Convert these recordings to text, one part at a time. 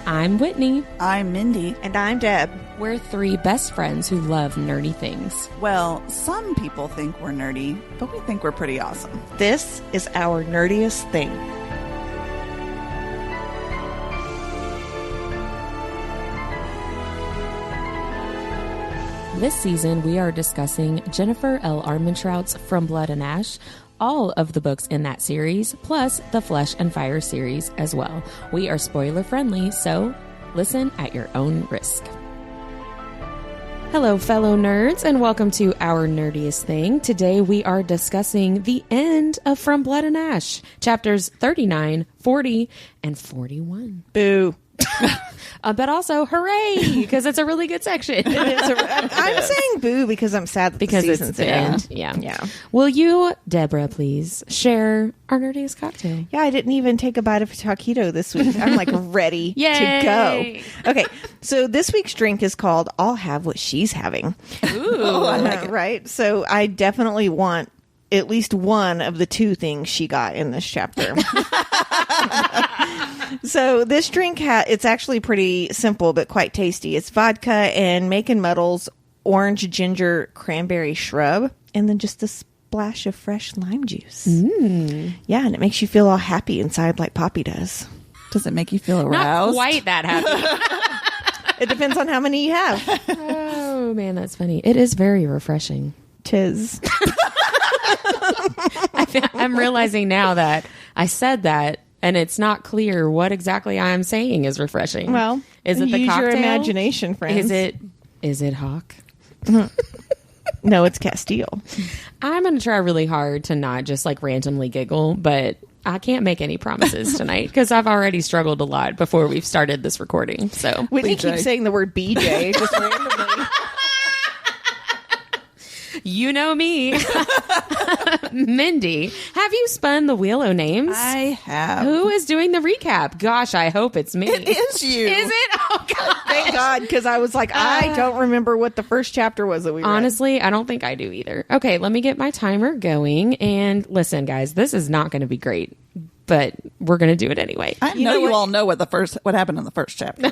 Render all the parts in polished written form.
I'm Whitney. I'm Mindy. And I'm Deb. We're three best friends who love nerdy things. Well, some people think we're nerdy, but we think we're pretty awesome. This is Our Nerdiest Thing. This season, we are discussing Jennifer L. Armentrout's From Blood and Ash, all of the books in that series, plus the Flesh and Fire series as well. We are spoiler friendly, so listen at your own risk. Hello, fellow nerds, and welcome to Our Nerdiest Thing. Today we are discussing the end of From Blood and Ash, chapters 39, 40, and 41. Boo. But also, hooray, because it's a really good section. I'm saying boo because I'm sad that because the it's season's the end. Yeah. Will you, Deborah, please share our nerdiest cocktail? Yeah, I didn't even take a bite of a taquito this week. I'm like ready to go. Okay, so this week's drink is called I'll Have What She's Having. Ooh, I like it. Right? So I definitely want at least one of the two things she got in this chapter. So this drink, it's actually pretty simple, but quite tasty. It's vodka and Macon Muddle's orange ginger cranberry shrub, and then just a splash of fresh lime juice. Yeah, and it makes you feel all happy inside like Poppy does. Does it make you feel aroused? Not quite that happy. It depends on how many you have. Oh, man, that's funny. It is very refreshing. Tis. I'm realizing now that I said that, and it's not clear what exactly I'm saying is refreshing. Well, is it the use cocktail? Your imagination, friends. Is it Hawk? No, it's Castile. I'm going to try really hard to not just like randomly giggle, but I can't make any promises tonight because I've already struggled a lot before we've started this recording. So Whitney keeps saying the word BJ just randomly. You know me. Mindy, have you spun the wheel o' names? I have. Who is doing the recap? Gosh, I hope it's me. It is you. Is it? Oh, God. Thank God, because I was like, I don't remember what the first chapter was that we read. Honestly, I don't think I do either. Okay, let me get my timer going. And listen, guys, this is not going to be great, but we're going to do it anyway. I know you all know what happened in the first chapter.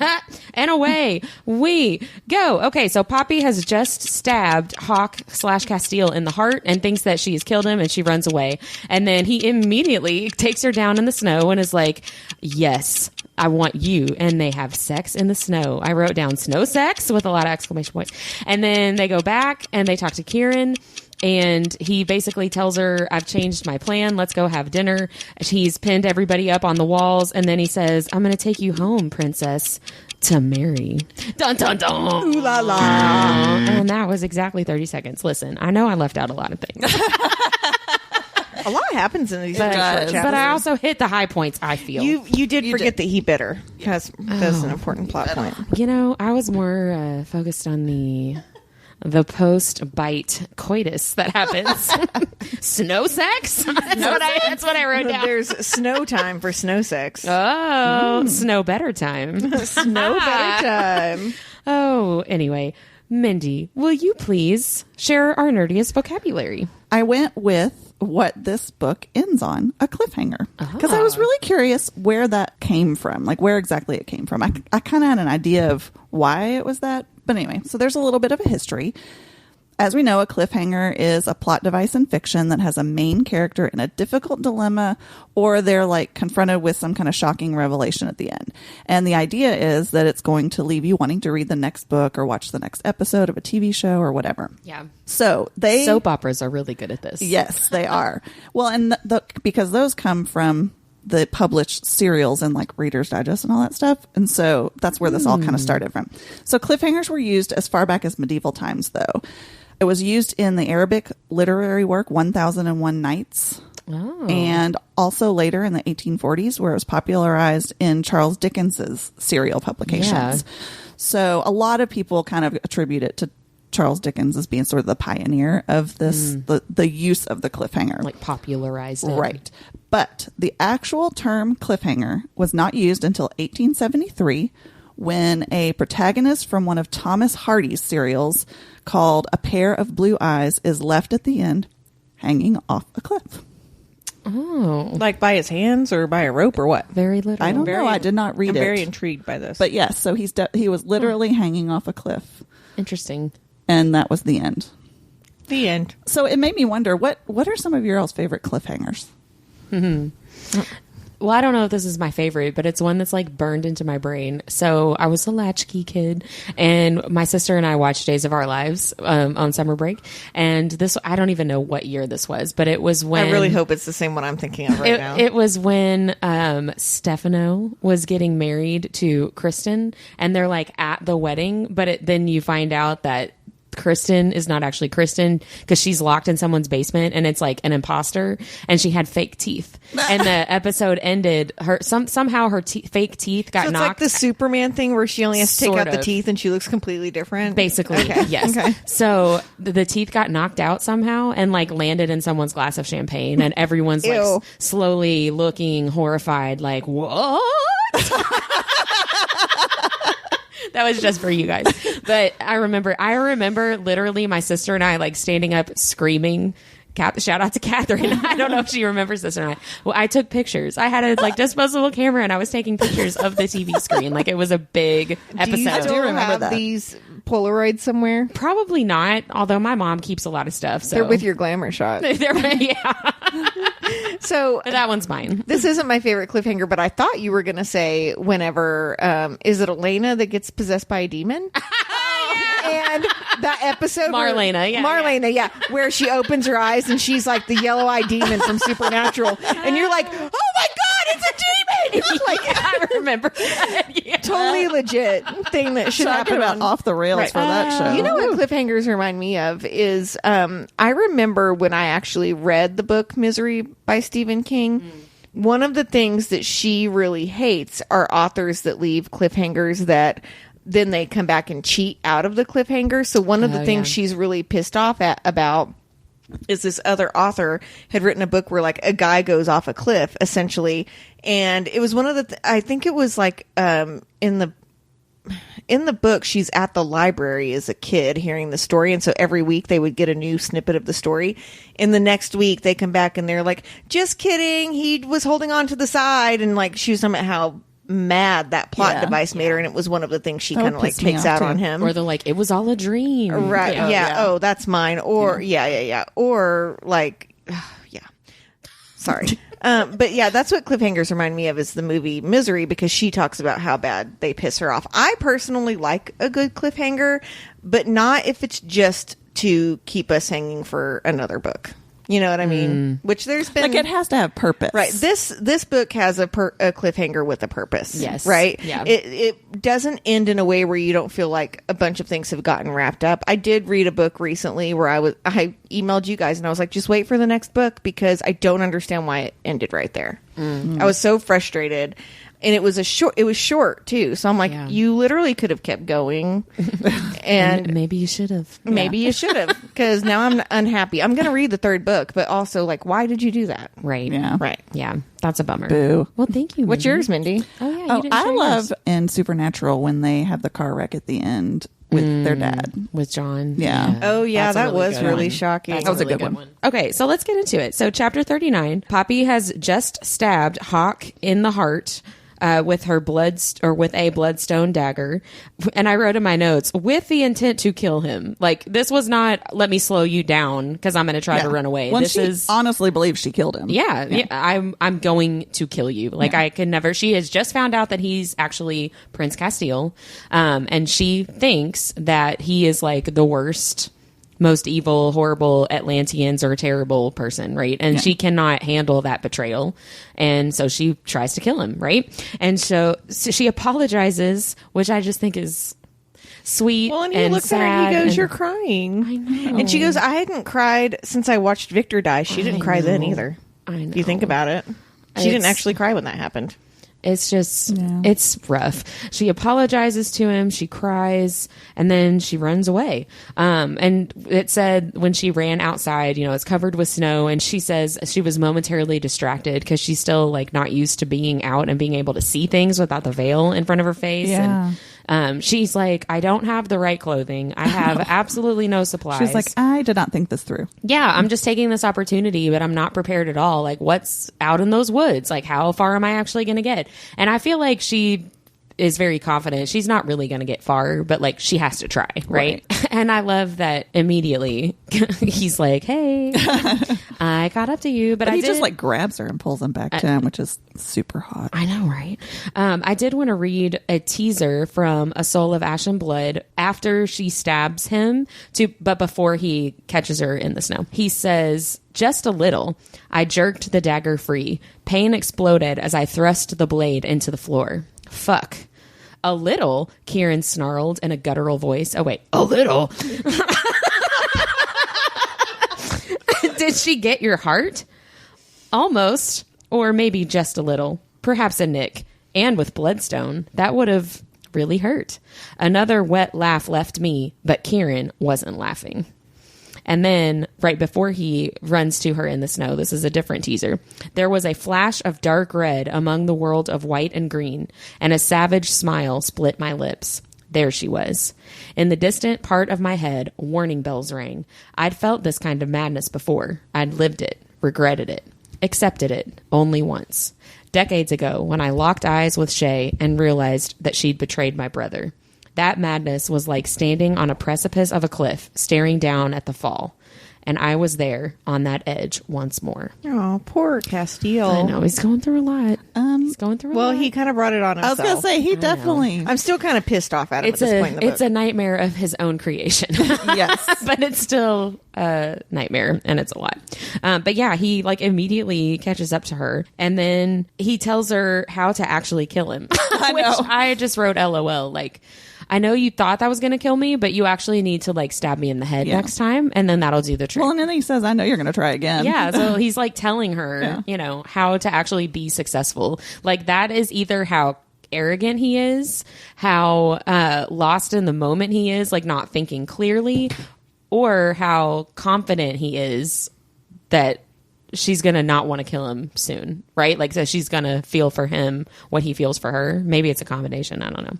And away we go. Okay, so Poppy has just stabbed Hawk/Castile in the heart and thinks that she's killed him, and she runs away. And then he immediately takes her down in the snow and is like, yes, I want you. And they have sex in the snow. I wrote down snow sex with a lot of exclamation points. And then they go back and they talk to Kieran. And he basically tells her, I've changed my plan. Let's go have dinner. He's pinned everybody up on the walls. And then he says, I'm going to take you home, princess, to marry. Dun, dun, dun. Ooh la la. And that was exactly 30 seconds. Listen, I know I left out a lot of things. A lot happens in these short chapters. But I also hit the high points, I feel. You did forget that he bit her. Because that's an important plot point. You know, I was more focused on the post-bite coitus that happens. Snow sex? That's what I wrote down. There's snow time for snow sex. Oh, snow better time. Snow better time. Oh, anyway. Mindy, will you please share our nerdiest vocabulary? I went with what this book ends on, a cliffhanger. Because I was really curious where that came from, like where exactly it came from. I kind of had an idea of why it was that. But anyway, so there's a little bit of a history. As we know, a cliffhanger is a plot device in fiction that has a main character in a difficult dilemma, or they're like confronted with some kind of shocking revelation at the end. And the idea is that it's going to leave you wanting to read the next book or watch the next episode of a TV show or whatever. Yeah. So soap operas are really good at this. Yes, they are. Well, and because those come from the published serials and like Reader's Digest and all that stuff. And so that's where this all kind of started from. So cliffhangers were used as far back as medieval times, though. It was used in the Arabic literary work 1001 Nights. Oh. And also later in the 1840s, where it was popularized in Charles Dickens's serial publications. Yeah. So a lot of people kind of attribute it to Charles Dickens as being sort of the pioneer of this, the use of the cliffhanger. Like popularized it. Right. But the actual term cliffhanger was not used until 1873, when a protagonist from one of Thomas Hardy's serials called A Pair of Blue Eyes is left at the end hanging off a cliff. Oh, Like by his hands or by a rope or what? very little. I don't know. I did not read I'm it. very intrigued by this. But yes, so he was literally hanging off a cliff, Interesting. and that was the end. the end. So it made me wonder, what are some of your all's favorite cliffhangers? Well, I don't know if this is my favorite, but it's one that's like burned into my brain. So I was a latchkey kid, and my sister and I watched Days of Our Lives on summer break. And this, I don't even know what year this was, but it was when I really hope it's the same one I'm thinking of right now. it was when Stefano was getting married to Kristen, and they're like at the wedding, but then you find out that Kristen is not actually Kristen because she's locked in someone's basement and it's like an imposter, and she had fake teeth. And the episode ended, somehow her fake teeth got So it's knocked. like the Superman thing where she only has to take Sort out the of. teeth and she looks completely different. Basically, yes. Okay. So the teeth got knocked out somehow and like landed in someone's glass of champagne, and everyone's like Ew. slowly looking horrified, like, what? That was just for you guys. But I remember literally my sister and I like standing up screaming. Shout out to Catherine. I don't know if she remembers this or not. Well, I took pictures. I had a like disposable camera, and I was taking pictures of the TV screen. Like it was a big episode. Do you still remember have that. these Polaroids somewhere? Probably not, although my mom keeps a lot of stuff. So They're with your glamour shot. yeah. So But that one's mine. this isn't my favorite cliffhanger, but I thought you were going to say whenever, is it Elena that gets possessed by a demon? And that episode Marlena, yeah, where she opens her eyes and she's like the yellow-eyed demon from Supernatural, and you're like, oh my god, it's a demon! Like, I remember that. Yeah. totally legit thing that should Talking happen about on off the rails Right. for that show. You know what cliffhangers remind me of is I remember when I actually read the book Misery by Stephen King. One of the things that she really hates are authors that leave cliffhangers that then they come back and cheat out of the cliffhanger. So one of the things she's really pissed off about is this other author had written a book where like a guy goes off a cliff essentially, and it was one of the I think it was like in the book she's at the library as a kid hearing the story, and so every week they would get a new snippet of the story, and the next week they come back and they're like, just kidding, he was holding on to the side, and like she was talking about how mad that plot device made her, and it was one of the things she kind of like pissed me takes off, out too. on him. Or they're like, it was all a dream. Right. Yeah. Yeah. Oh, that's mine. Or yeah. Or like, yeah. Sorry. But yeah, that's what cliffhangers remind me of is the movie Misery, because she talks about how bad they piss her off. I personally like a good cliffhanger, but not if it's just to keep us hanging for another book. You know what I mean? Which there's been Like it has to have purpose. Right. This book has a cliffhanger with a purpose. Yes. Right. Yeah. It doesn't end in a way where you don't feel like a bunch of things have gotten wrapped up. I did read a book recently where I emailed you guys and I was like, just wait for the next book because I don't understand why it ended right there. Mm-hmm. I was so frustrated. And it was short too. So I'm like, you literally could have kept going. And maybe you should have. Maybe you should have, because now I'm unhappy. I'm going to read the third book, but also like, why did you do that? Right. Yeah. Right. Yeah. That's a bummer. Boo. Well, thank you. What's Mindy. yours, Mindy? Oh, yeah. You Oh, didn't I share love yours. in Supernatural when they have the car wreck at the end with their dad. With John. Yeah. Oh, yeah, That's a that was good really one. shocking. That's That was a really good one. Okay, so let's get into it. So chapter 39, Poppy has just stabbed Hawk in the heart with her with a bloodstone dagger, and I wrote in my notes with the intent to kill him. Like this was not let me slow you down because I'm going to try to run away. Well, this she is honestly believes she killed him. yeah. I'm going to kill you. Like I could never. She has just found out that he's actually Prince Castile, and she thinks that he is like the worst, most evil, horrible Atlanteans or terrible person, right? And she cannot handle that betrayal, and so she tries to kill him, right? And so she apologizes, which I just think is sweet. Well, and he looks at her and he sad goes, "You're crying." I know. And she goes, "I hadn't cried since I watched Victor die." She didn't cry then either. I know. If you think about it, she didn't actually cry when that happened. It's just, it's rough. She apologizes to him. She cries and then she runs away. And it said when she ran outside, you know, it's covered with snow. And she says she was momentarily distracted because she's still like not used to being out and being able to see things without the veil in front of her face. Yeah. She's like, I don't have the right clothing. I have absolutely no supplies. She's like, I did not think this through. Yeah, I'm just taking this opportunity, but I'm not prepared at all. Like, what's out in those woods? Like, how far am I actually going to get? And I feel like she is very confident. She's not really going to get far, but like she has to try, right? And I love that immediately he's like, hey, I caught up to you, but he just like grabs her and pulls him back to him, which is super hot. I know, right? I did want to read a teaser from A Soul of Ash and Blood after she stabs him, but before he catches her in the snow. He says, just a little. I jerked the dagger free. Pain exploded as I thrust the blade into the floor. Fuck. A little, Kieran snarled in a guttural voice. Oh, wait. A little? Did she get your heart? Almost. Or maybe just a little. Perhaps a nick. And with bloodstone. That would have really hurt. Another wet laugh left me, but Kieran wasn't laughing. And then, right before he runs to her in the snow, this is a different teaser, there was a flash of dark red among the world of white and green, and a savage smile split my lips. There she was. In the distant part of my head, warning bells rang. I'd felt this kind of madness before. I'd lived it, regretted it, accepted it, only once. Decades ago, when I locked eyes with Shay and realized that she'd betrayed my brother. That madness was like standing on a precipice of a cliff, staring down at the fall. And I was there on that edge once more. Oh, poor Castile. I know, he's going through a lot. He's going through a lot. Well, he kind of brought it on himself. I was going to say, he definitely... I'm still kind of pissed off at him at this point in the book. It's a nightmare of his own creation. Yes. But it's still a nightmare, and it's a lot. But yeah, he like immediately catches up to her, and then he tells her how to actually kill him. Which I just wrote LOL, like... I know you thought that was going to kill me, but you actually need to like stab me in the head next time, and then that'll do the trick. Well, and then he says, I know you're going to try again. Yeah, so he's like telling her, you know, how to actually be successful. Like that is either how arrogant he is, how lost in the moment he is, like not thinking clearly, or how confident he is that she's going to not want to kill him soon, right? Like, so she's going to feel for him what he feels for her. Maybe it's a combination. I don't know.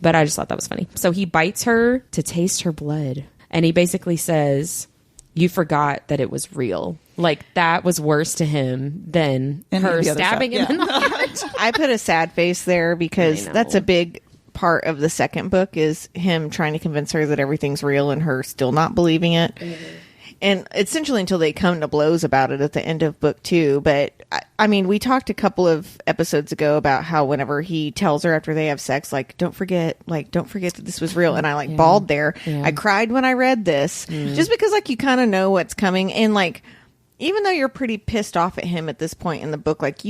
But I just thought that was funny. So he bites her to taste her blood. And he basically says, you forgot that it was real. Like, that was worse to him than her stabbing him in the heart. I put a sad face there because that's a big part of the second book is him trying to convince her that everything's real and her still not believing it. Mm-hmm. And essentially until they come to blows about it at the end of book 2. But I mean, we talked a couple of episodes ago about how whenever he tells her after they have sex, like, don't forget that this was real. And I like bawled there. Yeah. I cried when I read this just because like you kind of know what's coming. And like, even though you're pretty pissed off at him at this point in the book, like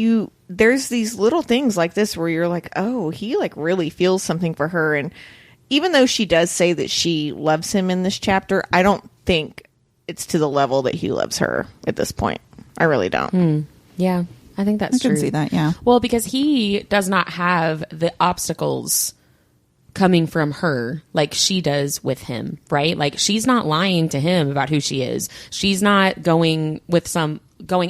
there's these little things like this where you're like, oh, he like really feels something for her. And even though she does say that she loves him in this chapter, I don't think it's to the level that he loves her at this point. I really don't. Yeah, I think that's true. I can see that, yeah. Well, because he does not have the obstacles coming from her like she does with him, right? Like, she's not lying to him about who she is. She's not going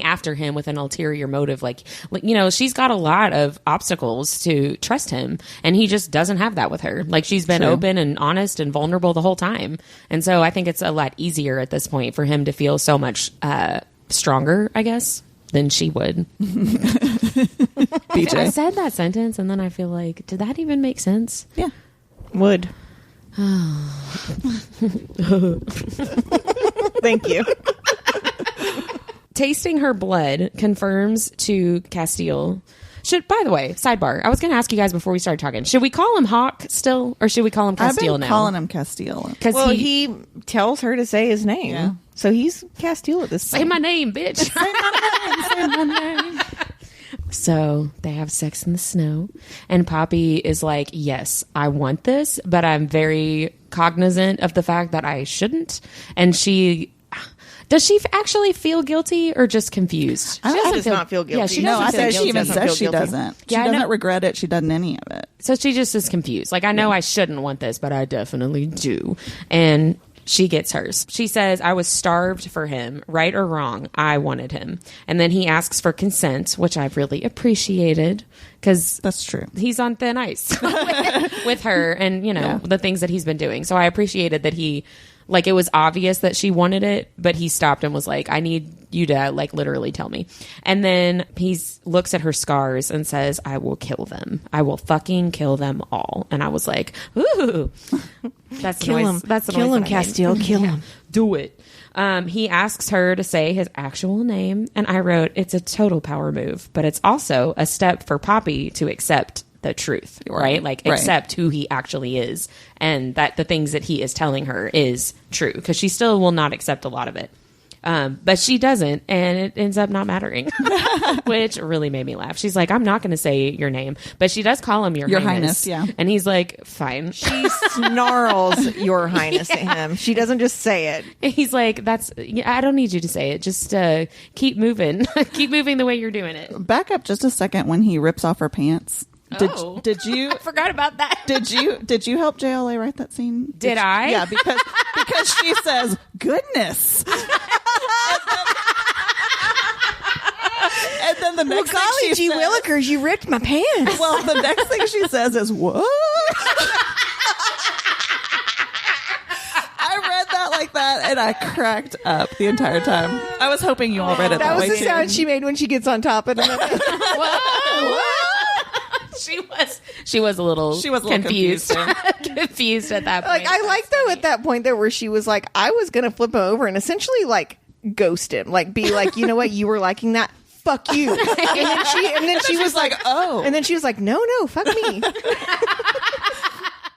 after him with an ulterior motive. Like, you know, she's got a lot of obstacles to trust him, and he just doesn't have that with her. Like, she's been open and honest and vulnerable the whole time. And so I think it's a lot easier at this point for him to feel so much stronger, I guess, than she would. BJ. I said that sentence, and then I feel like, did that even make sense? Yeah. Would. Thank you. Tasting her blood confirms to Castile. By the way, sidebar, I was going to ask you guys before we started talking, should we call him Hawk still, or should we call him Castile I've been now? calling him Castile. Well, he tells her to say his name. Yeah. So he's Castile at this point. Say my name, bitch. Say my name. So they have sex in the snow, and Poppy is like, yes, I want this, but I'm very cognizant of the fact that I shouldn't. And does she actually feel guilty or just confused? She does not feel guilty. Yeah, she no, doesn't I feel said guilty. she even says she doesn't. She doesn't regret it. She doesn't any of it. So she just is confused. Like, I know I shouldn't want this, but I definitely do. And She gets hers. She says, I was starved for him, right or wrong. I wanted him. And then he asks for consent, which I've really appreciated because That's true. he's on thin ice with her and, the things that he's been doing. So I appreciated that he, it was obvious that she wanted it, but he stopped and was like, I need you to, literally tell me. And then he looks at her scars and says, I will kill them. I will fucking kill them all. And I was like, ooh. That's Kill him. That's the Kill noise him, that I made. Castile. Kill him. Do it. He asks her to say his actual name, and I wrote, it's a total power move, but it's also a step for Poppy to accept the truth, right? Accept who he actually is, and that the things that he is telling her is true, because she still will not accept a lot of it. But she doesn't, and it ends up not mattering, which really made me laugh. She's like, I'm not going to say your name, but she does call him Your Highness. Yeah. And he's like, fine. She snarls Your Highness at him. She doesn't just say it. He's like, I don't need you to say it. Just keep moving. Keep moving the way you're doing it. Back up just a second when he rips off her pants. Did you I forgot about that. Did you help JLA write that scene? Did I? Yeah, because she says goodness. And then the next thing golly she gee says, willikers, you ripped my pants. well, the next thing she says is what? I read that like that and I cracked up the entire time. I was hoping you all read it that, That was way the too. sound she made when she gets on top of him. She was a little confused. there. Confused at that point. I like though at that point there where she was like, I was gonna flip him over and essentially ghost him, be like, you know what, you were liking that, fuck you. And then she was like, oh. and then she was like, no, fuck me.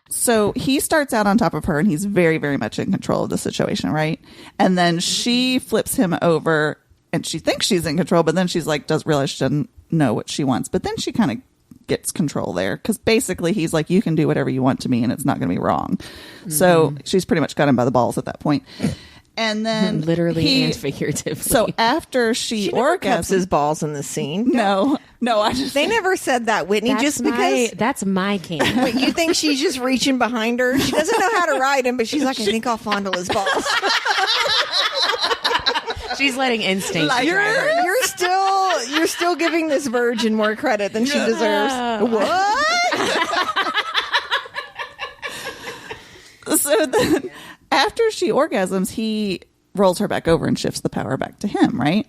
So he starts out on top of her and he's very, very much in control of the situation, right? And then she flips him over and she thinks she's in control, but then she's like, does realize she doesn't know what she wants. But then she kind of gets control there because basically he's like, you can do whatever you want to me and it's not going to be wrong. Mm-hmm. So she's pretty much got him by the balls at that point. And then literally and figuratively. So after she orgasms his balls in the scene. No, they never said that, Whitney. Because that's my king. Wait, you think she's just reaching behind her? She doesn't know how to ride him, but she's like, I think I'll fondle his balls. She's letting instinct drive her. You're still giving this virgin more credit than she deserves. What? So then after she orgasms, he rolls her back over and shifts the power back to him, right?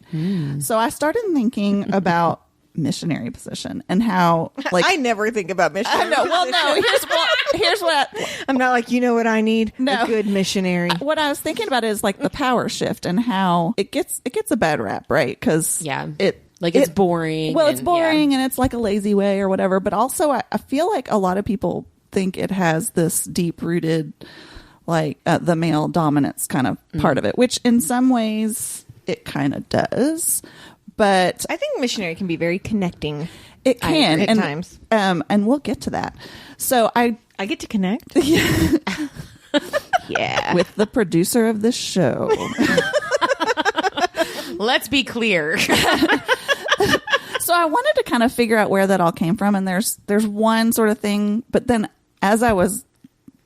So I started thinking about missionary position and how I never think about missionary. I know. Well, no, here's what I'm not like, you know what I need? No. A good missionary. What I was thinking about is the power shift and how it gets a bad rap, right? Because it's boring. Well, it's boring and it's like a lazy way or whatever. But also, I feel like a lot of people think it has this deep rooted, the male dominance kind of part of it, which in some ways it kind of does. But I think missionary can be very connecting. It can at times. And we'll get to that. So I get to connect. Yeah. With the producer of this show. Let's be clear. So I wanted to kind of figure out where that all came from. And there's one sort of thing. But then as I was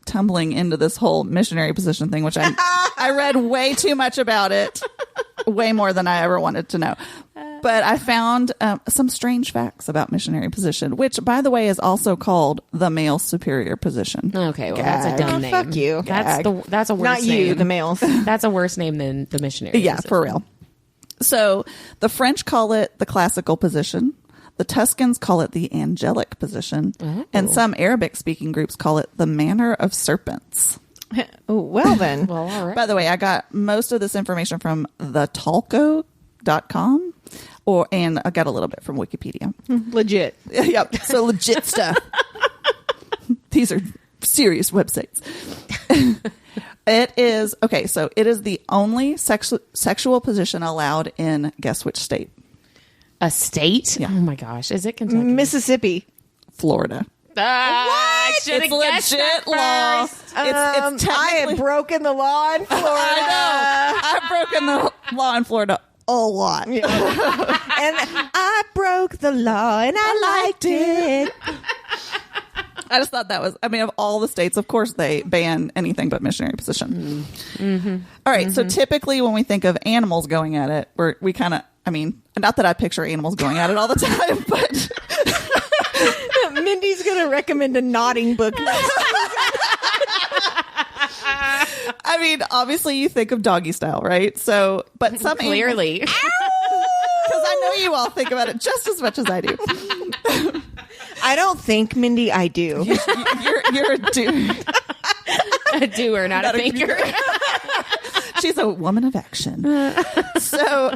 tumbling into this whole missionary position thing, which I read way too much about it, way more than I ever wanted to know. But I found some strange facts about missionary position, which, by the way, is also called the male superior position. Okay, well, that's a dumb name. Fuck you. That's a worse Not name. you, the males. That's a worse name than the missionary. Yeah, position. for real. So the French call it the classical position. The Tuscans call it the angelic position. Oh. And some Arabic-speaking groups call it the manner of serpents. Oh, well then. Well, all right. By the way, I got most of this information from thetalco.com and I got a little bit from Wikipedia. Legit. Yep. So legit stuff. These are serious websites. It is the only sexual position allowed in guess which state? A state? Yeah. Oh my gosh. Is it Kentucky? Mississippi. Florida. What? It's legit law. It's I have broken the law in Florida. I know. I've broken the law in Florida a lot. And I broke the law and I liked it. I just thought that was, I mean, of all the states, of course, they ban anything but missionary position. Mm-hmm. All right. So typically when we think of animals going at it, we kind of, I mean, not that I picture animals going at it all the time, but. Mindy's going to recommend a nodding book. I mean, obviously you think of doggy style, right? So, but some Clearly. Because I know you all think about it just as much as I do. I don't think, Mindy, I do. You're a doer. A doer, not a thinker. She's a woman of action. So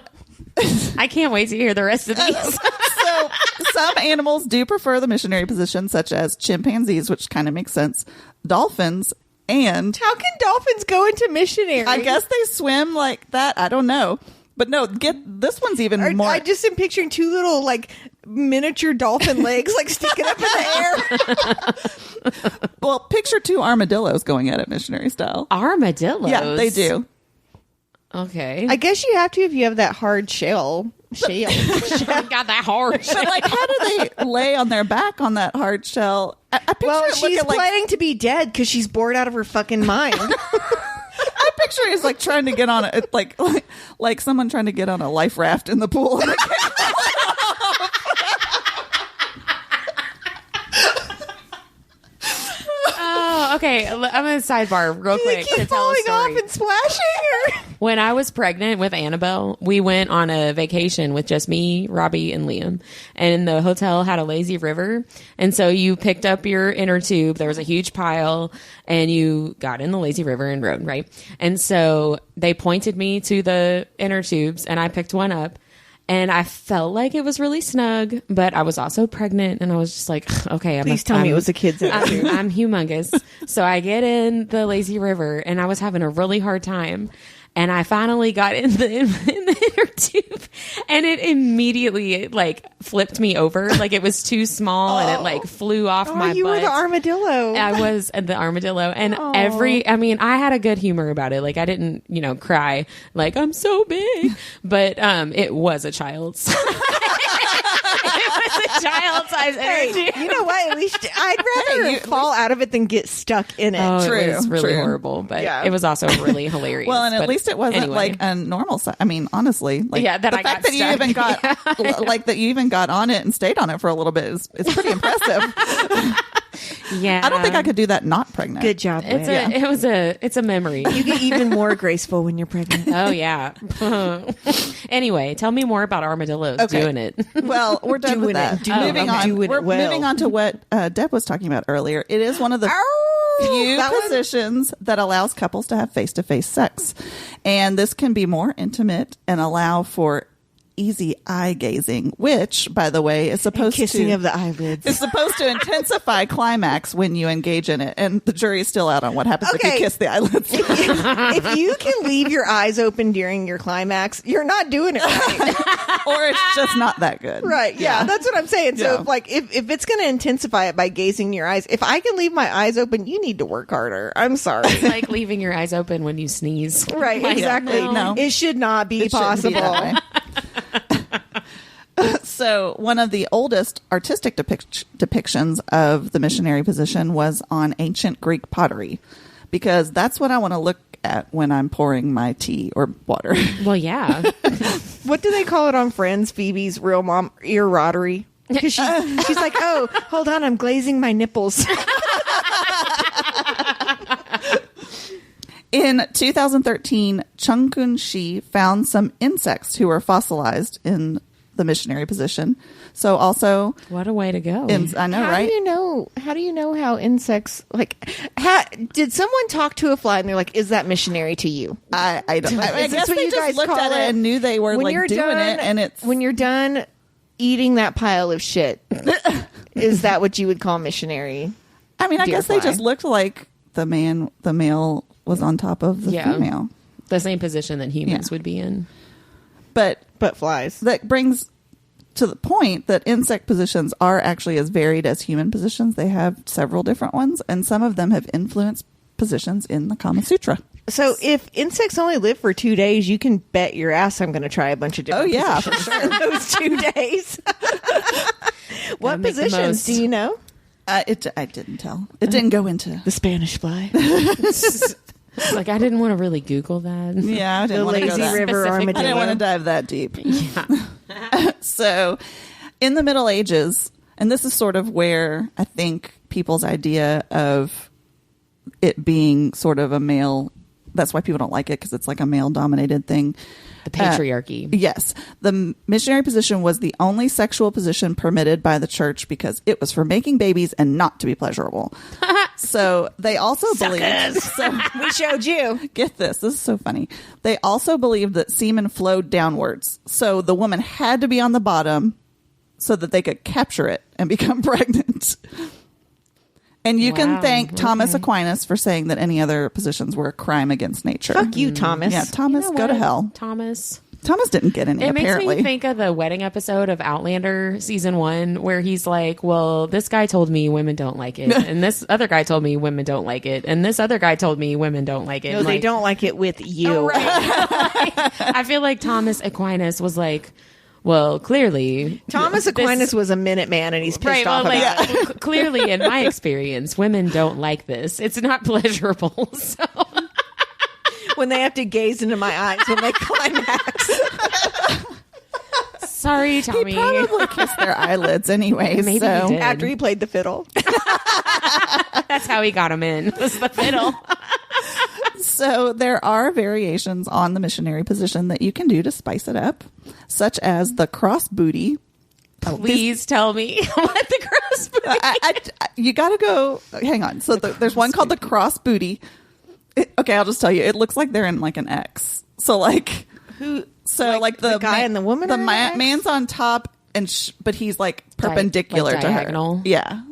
I can't wait to hear the rest of these. So some animals do prefer the missionary position, such as chimpanzees, which kind of makes sense, dolphins, and How can dolphins go into missionary? I guess they swim like that. I don't know. But no, this one's even more. I just am picturing two little like miniature dolphin legs like sticking up in the air. Well, picture two armadillos going at it missionary style. Armadillos? Yeah, they do. Okay. I guess you have to if you have that hard shell. Got that hard. But like, how do they lay on their back on that hard shell? I picture Well, it she's looking planning to be dead because she's bored out of her fucking mind. I picture it's like trying to get on it, like someone trying to get on a life raft in the pool. Oh, okay. I'm going to sidebar real quick to tell a falling story. off and splashing her. When I was pregnant with Annabelle, we went on a vacation with just me, Robbie, and Liam. And the hotel had a lazy river. And so you picked up your inner tube. There was a huge pile and you got in the lazy river and rode, right? And so they pointed me to the inner tubes and I picked one up. And I felt like it was really snug, but I was also pregnant, and I was just like, okay. Please tell me it was a kid's inner tube. I'm humongous. So I get in the lazy river, and I was having a really hard time. And I finally got in the inner tube, and it immediately like flipped me over, like it was too small, and it like flew off my you butt. were the armadillo. I was the armadillo, and I mean, I had a good humor about it. Like I didn't, cry like I'm so big, but it was a child's. It was a child-sized energy. You know what? At least I'd rather fall out of it than get stuck in it. Oh, True, it was really true. horrible, but Yeah. it was also really hilarious. Well, and at But least it wasn't anyway. like a normal size. I mean, honestly, like Yeah, that the I fact got that you even got like that you even got on it and stayed on it for a little bit is pretty impressive. Yeah, I don't think I could do that not pregnant. Good job, Lynn. It's a memory. You get even more graceful when you're pregnant. Oh yeah. Anyway, tell me more about armadillos doing it. Well, we're done with that. Moving on. We're moving on to what Deb was talking about earlier. It is one of the few positions that allows couples to have face-to-face sex, and this can be more intimate and allow for easy eye gazing, which, by the way, is supposed kissing to of the eyelids. It's supposed to intensify climax when you engage in it, and the jury's still out on what happens if you kiss the eyelids. If you can leave your eyes open during your climax, you're not doing it right. Or it's just not that good. Right. Yeah, that's what I'm saying. So, Yeah. if it's going to intensify it by gazing in your eyes, if I can leave my eyes open, you need to work harder. I'm sorry. It's like leaving your eyes open when you sneeze. Right. Like, Exactly. no. It should not be It shouldn't be possible. that way. So one of the oldest artistic depictions of the missionary position was on ancient Greek pottery, because that's what I want to look at when I'm pouring my tea or water. Well, yeah. What do they call it on Friends? Phoebe's real mom ear rotary. Because she's like, oh, hold on, I'm glazing my nipples. In 2013, Chung Kun Shi found some insects who were fossilized in the missionary position. So also, What a way to go. I know, How right? do you know how insects did someone talk to a fly and they're like, is that missionary to you? I don't. I Is this guess what they you just guys looked call at it it? and knew they were like doing it, and it's when you're done eating that pile of shit, is that what you would call missionary? I mean, I deer guess they fly. just looked like the male was on top of the female. The same position that humans would be in. But Flies. that brings to the point that insect positions are actually as varied as human positions. They have several different ones, and some of them have influenced positions in the Kama Sutra. So if insects only live for 2 days, you can bet your ass I'm going to try a bunch of different yeah, positions in those 2 days. What make the positions most. do you know? I didn't tell. It didn't go into The Spanish Fly. Like, I didn't want to really Google that. Yeah, I didn't The want to go Lazy that. River I didn't want to Armadillo. dive that deep. Yeah. So, in the Middle Ages, and this is sort of where I think people's idea of it being sort of a male, that's why people don't like it, because it's like a male-dominated thing. The patriarchy. Yes. The missionary position was the only sexual position permitted by the church because it was for making babies and not to be pleasurable. So they also believed... So, We showed you. get this. This is so funny. They also believed that semen flowed downwards. So the woman had to be on the bottom so that they could capture it and become pregnant. And you can Wow, thank Thomas okay. Aquinas for saying that any other positions were a crime against nature. Fuck you, Thomas. Yeah, Thomas, You know go to what, hell. Thomas. Thomas didn't get any, It apparently. makes me think of the wedding episode of Outlander season 1, where he's like, well, this guy told me women don't like it, and this other guy told me women don't like it, and this other guy told me women don't like it. No, And, they like, don't like it with you. Oh, right. I feel like Thomas Aquinas was like, well, clearly Thomas this- Aquinas was a Minuteman, and he's pissed Right, well, off like, about it. clearly, in my experience, women don't like this. It's not pleasurable. So, When they have to gaze into my eyes when they climax. sorry, Tommy. He probably kissed their eyelids anyway. Maybe so. he did. After he played the fiddle. That's how he got him in. Was the fiddle? So there are variations on the missionary position that you can do to spice it up, such as the cross booty. Please tell me what the cross. You got to go. Hang on. So there's one called the cross booty. Okay, I'll just tell you. It looks like they're in like an X. So like Who? So like the guy and the woman the are in an X? man's on top, and but he's like perpendicular like to diagonal? her. Yeah.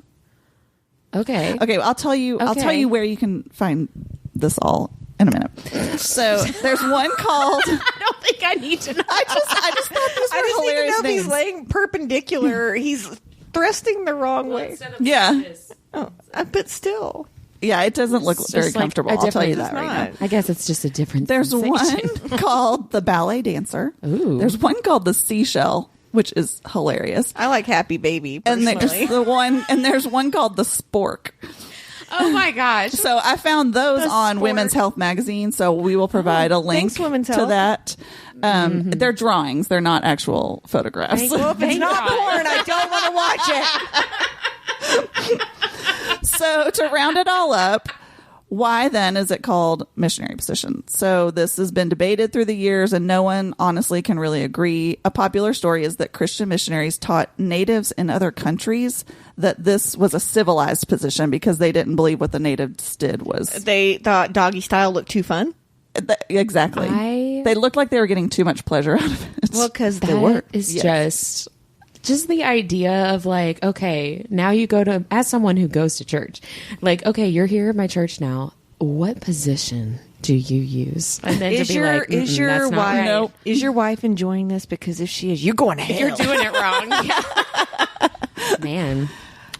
Okay. Okay. Well, I'll tell you. I'll tell Okay. you where you can find this all in a minute. So there's one called. I don't think I need to know. I just thought these were I just need to hilarious know if names. he's laying perpendicular. He's thrusting the wrong way. Yeah. Oh, but still. Yeah, it doesn't look It's very just like comfortable. a I'll tell you different- that It's right now. not. I guess it's just a different. There's sensation. one called the ballet dancer. Ooh. There's one called the seashell, which is hilarious. I like Happy Baby. And Personally. there's one called the spork. Oh my gosh. So I found those The on spork. Women's Health magazine. So we will provide a link thanks, Women's to Health. that. They're drawings. They're not actual photographs. Well, if it's Thank not God. porn, I don't want to watch it. So to round it all up, why then is it called missionary position? So this has been debated through the years, and no one honestly can really agree. A popular story is that Christian missionaries taught natives in other countries that this was a civilized position because they didn't believe what the natives did was They thought doggy style looked too fun. exactly. They looked like they were getting too much pleasure out of it. Well, because they That were. is Yes. just the idea of like, okay, now you go to, as someone who goes to church, like, okay, you're here at my church now. What position do you use? And then Is to be your like, is your that's not wife right. Nope. is your wife enjoying this? Because if she is, you're going to hell. You're doing it wrong. Yeah. Man,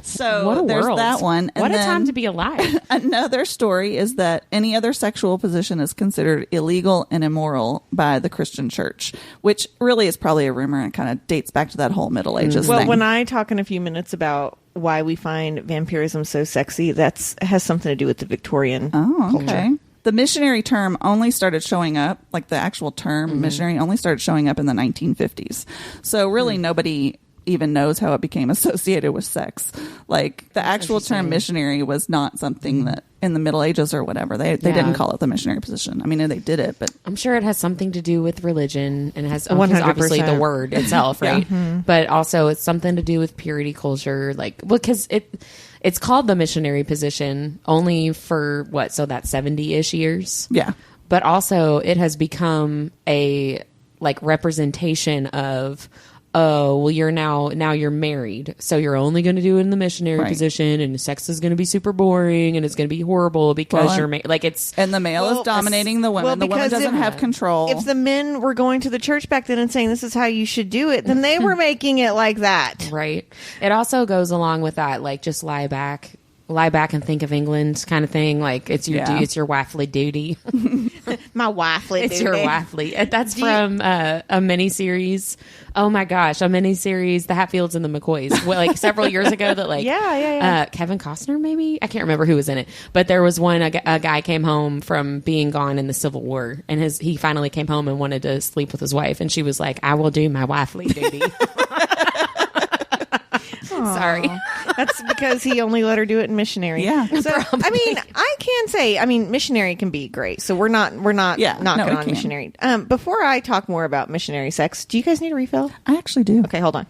So what a there's world. that one. And what a then time to be alive. another story is that any other sexual position is considered illegal and immoral by the Christian church, which really is probably a rumor and kind of dates back to that whole Middle Ages Well, thing. when I talk in a few minutes about why we find vampirism so sexy, that's has something to do with the Victorian okay. culture. The missionary term only started showing up, like the actual term missionary only started showing up in the 1950s. So really nobody even knows how it became associated with sex. Like the actual term missionary was not something that in the Middle Ages or whatever, they didn't call it the missionary position. I mean, they did it, but I'm sure it has something to do with religion and it has 'cause obviously the 100%. word itself, right? But also it's something to do with purity culture, like because it's called the missionary position only for what, so that's 70-ish years. yeah. But also it has become a like representation of, oh, well, you're now you're married, so you're only going to do it in the missionary Right. position, and sex is going to be super boring, and it's going to be horrible because Well, you're like it's. And the male Well, is dominating the women. well, the woman because doesn't if- have control. If the men were going to the church back then and saying this is how you should do it, then they were making it like that. Right. It also goes along with that, like just lie back and think of England kind of thing. Like it's your Yeah. it's your wifely duty. My wifely. It's your wifely. That's from a miniseries. Oh my gosh, a miniseries, The Hatfields and the McCoys. Well, like several years ago, that like Kevin Costner, maybe, I can't remember who was in it, but there was one. A guy came home from being gone in the Civil War, and he finally came home and wanted to sleep with his wife, and she was like, "I will do my wifely duty." Sorry. That's because he only let her do it in Missionary. Yeah. So, I mean, I can say, Missionary can be great. So we're not knocking on Missionary. Before I talk more about Missionary sex, do you guys need a refill? I actually do. Okay, hold on.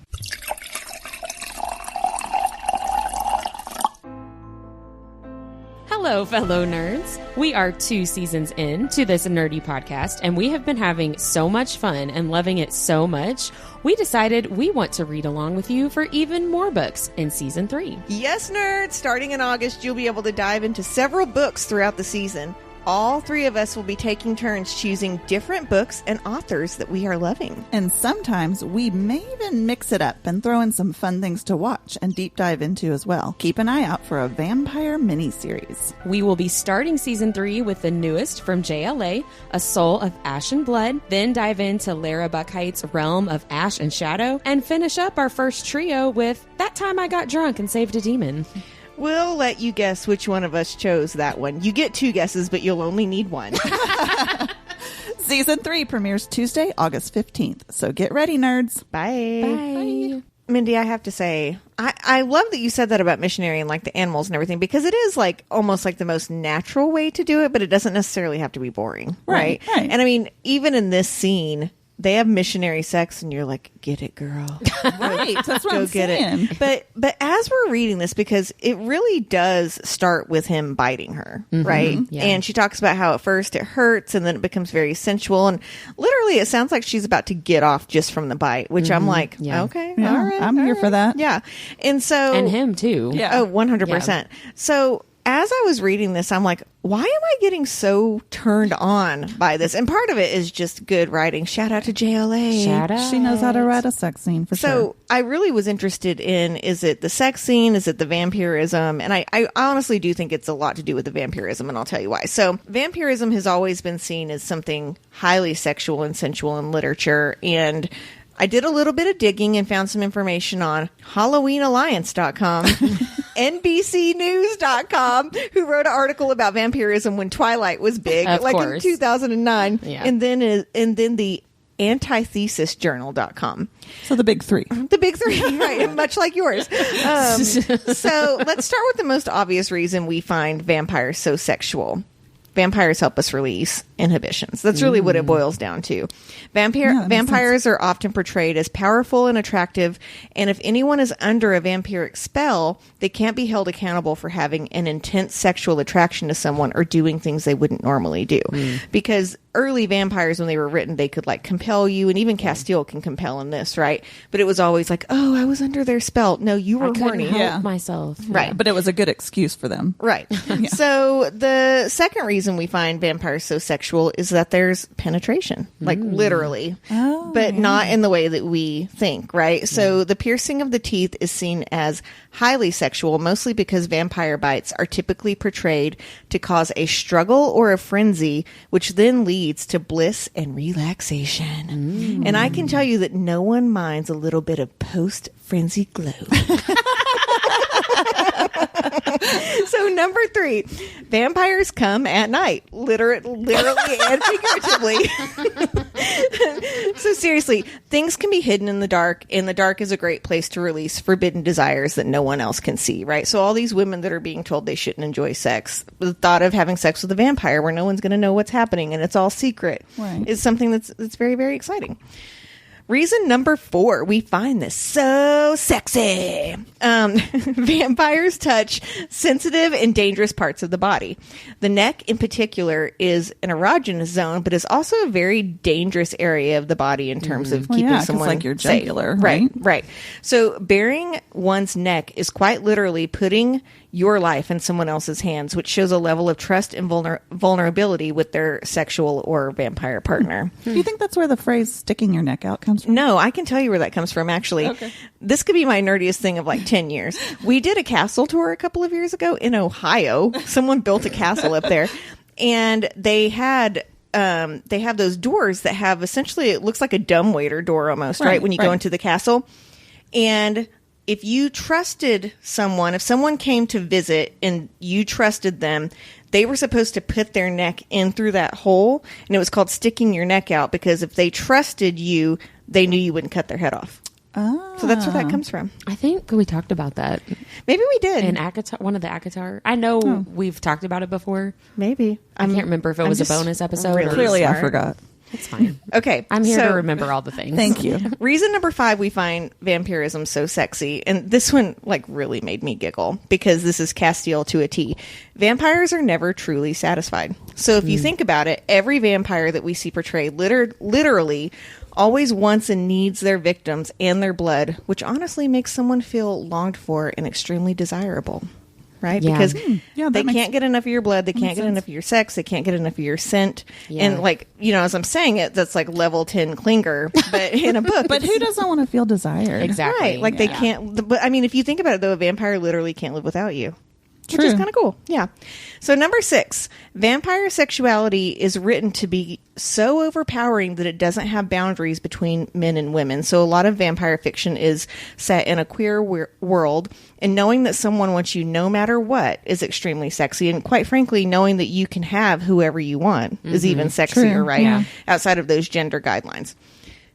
Hello, fellow nerds. We are 2 seasons in to this nerdy podcast, and we have been having so much fun and loving it so much, we decided we want to read along with you for even more books in season 3. Yes, nerds. Starting in August, you'll be able to dive into several books throughout the season. All 3 of us will be taking turns choosing different books and authors that we are loving. And sometimes we may even mix it up and throw in some fun things to watch and deep dive into as well. Keep an eye out for a vampire miniseries. We will be starting season 3 with the newest from JLA, A Soul of Ash and Blood, then dive into Lara Buckheight's Realm of Ash and Shadow, and finish up our first trio with That Time I Got Drunk and Saved a Demon. We'll let you guess which one of us chose that one. You get 2 guesses, but you'll only need 1. Season 3 premieres Tuesday, August 15th. So get ready, nerds. Bye. Bye. Mindy, I have to say, I love that you said that about Missionary and like the animals and everything, because it is like almost like the most natural way to do it, but it doesn't necessarily have to be boring. Right. And I mean, even in this scene, they have missionary sex, and you're like, get it, girl. Right. That's what Go I'm get saying. it. But as we're reading this, because it really does start with him biting her, right? Yeah. And she talks about how at first it hurts, and then it becomes very sensual, and literally it sounds like she's about to get off just from the bite, which I'm like, okay, Yeah, all right. I'm here for that. Yeah. And so... And him, too. Yeah. Oh, 100%. So as I was reading this, I'm like, why am I getting so turned on by this? And part of it is just good writing. Shout out to JLA. Shout out. She knows how to write a sex scene for sure. So I really was interested in, is it the sex scene? Is it the vampirism? And I honestly do think it's a lot to do with the vampirism, and I'll tell you why. So vampirism has always been seen as something highly sexual and sensual in literature. And I did a little bit of digging and found some information on HalloweenAlliance.com, NBCnews.com, who wrote an article about vampirism when Twilight was big, Of like course. in 2009, Yeah. and then the antithesisjournal.com. So the big 3. The big 3, right? Much like yours. So let's start with the most obvious reason we find vampires so sexual. Vampires help us release inhibitions. That's really what it boils down to. Vampires are often portrayed as powerful and attractive, and if anyone is under a vampiric spell, they can't be held accountable for having an intense sexual attraction to someone or doing things they wouldn't normally do. Because early vampires, when they were written, they could like compel you, and even Castile can compel in this, right? But it was always like, oh, I was under their spell. No, you were I couldn't horny. help myself. Right. But it was a good excuse for them. Right. So the second reason we find vampires so sexual is that there's penetration, like literally, but not in the way that we think, right? So the piercing of the teeth is seen as highly sexual, mostly because vampire bites are typically portrayed to cause a struggle or a frenzy, which then leads to bliss and relaxation. And I can tell you that no one minds a little bit of post-frenzy glow. So number 3, vampires come at night, literally and figuratively. So seriously, things can be hidden in the dark, and the dark is a great place to release forbidden desires that no one else can see, right? So all these women that are being told they shouldn't enjoy sex, the thought of having sex with a vampire where no one's going to know what's happening and it's all secret, is something that's very, very exciting. Reason number 4, we find this so sexy. Vampires touch sensitive and dangerous parts of the body. The neck, in particular, is an erogenous zone, but is also a very dangerous area of the body in terms of keeping someone like your safe. jugular, Right. So bearing one's neck is quite literally putting your life in someone else's hands, which shows a level of trust and vulnerability with their sexual or vampire partner. Do you think that's where the phrase sticking your neck out comes from? No, I can tell you where that comes from, actually. Okay. This could be my nerdiest thing of like 10 years. We did a castle tour a couple of years ago in Ohio. Someone built a castle up there, and they had they have those doors that have essentially, it looks like a dumbwaiter door almost, right? When you go into the castle. And if you trusted someone, if someone came to visit and you trusted them, they were supposed to put their neck in through that hole. And it was called sticking your neck out, because if they trusted you, they knew you wouldn't cut their head off. So that's where that comes from. I think we talked about that. Maybe we did. In Akatar, one of the Akatar. I know we've talked about it before. Maybe. I can't remember if it was a bonus episode. Really Clearly, smart. I forgot. It's fine. Okay. I'm here to remember all the things. Thank you. Reason number 5, we find vampirism so sexy. And this one, like, really made me giggle, because this is Castile to a T. Vampires are never truly satisfied. So if you think about it, every vampire that we see portrayed literally always wants and needs their victims and their blood, which honestly makes someone feel longed for and extremely desirable. Right? Yeah. Because Yeah, they that can't get enough of your blood. They can't get sense. enough of your sex. They can't get enough of your scent. Yeah. And, like, you know, as I'm saying it, that's like level 10 clinger. But in a book. But who doesn't want to feel desired? Exactly. Right. Like, they can't. But, I mean, if you think about it, though, a vampire literally can't live without you. Which is True. kind of cool. Yeah. So, number 6, vampire sexuality is written to be so overpowering that it doesn't have boundaries between men and women. So, a lot of vampire fiction is set in a queer world, and knowing that someone wants you no matter what is extremely sexy. And quite frankly, knowing that you can have whoever you want is even sexier, True. right? Yeah. Outside of those gender guidelines.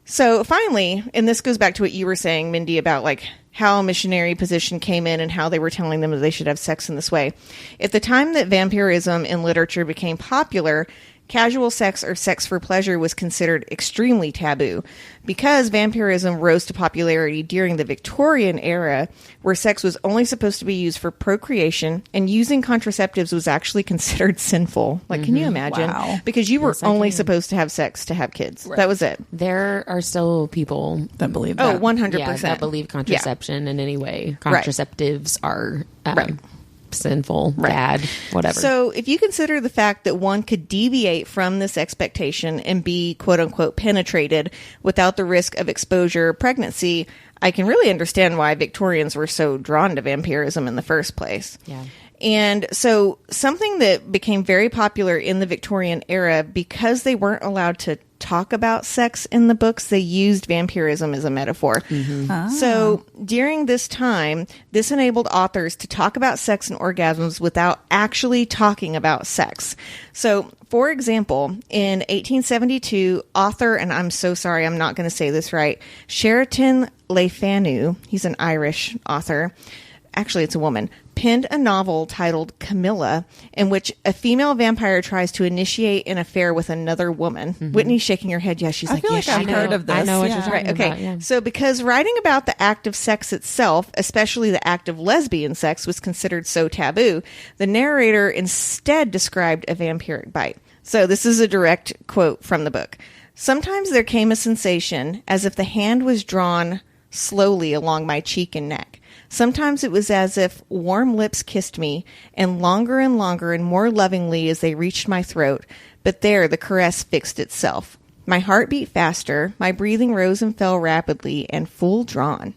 So finally, and this goes back to what you were saying, Mindy, about like how a missionary position came in and how they were telling them that they should have sex in this way. At the time that vampirism in literature became popular, casual sex or sex for pleasure was considered extremely taboo, because vampirism rose to popularity during the Victorian era, where sex was only supposed to be used for procreation, and using contraceptives was actually considered sinful. Like, can you imagine? Wow. Because you were Yes, I only can. supposed to have sex to have kids. That was it. There are still people Don't believe Oh, that. 100%. yeah, that believe contraception in any way. Contraceptives are Right. sinful, bad, whatever. So if you consider the fact that one could deviate from this expectation and be quote unquote penetrated without the risk of exposure or pregnancy, I can really understand why Victorians were so drawn to vampirism in the first place. Yeah. And so something that became very popular in the Victorian era, because they weren't allowed to talk about sex in the books, they used vampirism as a metaphor. So during this time, this enabled authors to talk about sex and orgasms without actually talking about sex. So, for example, in 1872, author, and I'm so sorry, I'm not going to say this right, Sheraton Le Fanu, he's an Irish author, actually it's a woman, penned a novel titled Camilla, in which a female vampire tries to initiate an affair with another woman. Whitney's shaking her head. Yes, she's I like, feel yes, like she I've knows. heard of this. I know what Yeah. you're talking Right. Okay. about. Yeah. So because writing about the act of sex itself, especially the act of lesbian sex, was considered so taboo, the narrator instead described a vampiric bite. So this is a direct quote from the book. Sometimes there came a sensation as if the hand was drawn slowly along my cheek and neck. Sometimes it was as if warm lips kissed me, and longer and more lovingly as they reached my throat. But there the caress fixed itself. My heart beat faster, my breathing rose and fell rapidly and full drawn.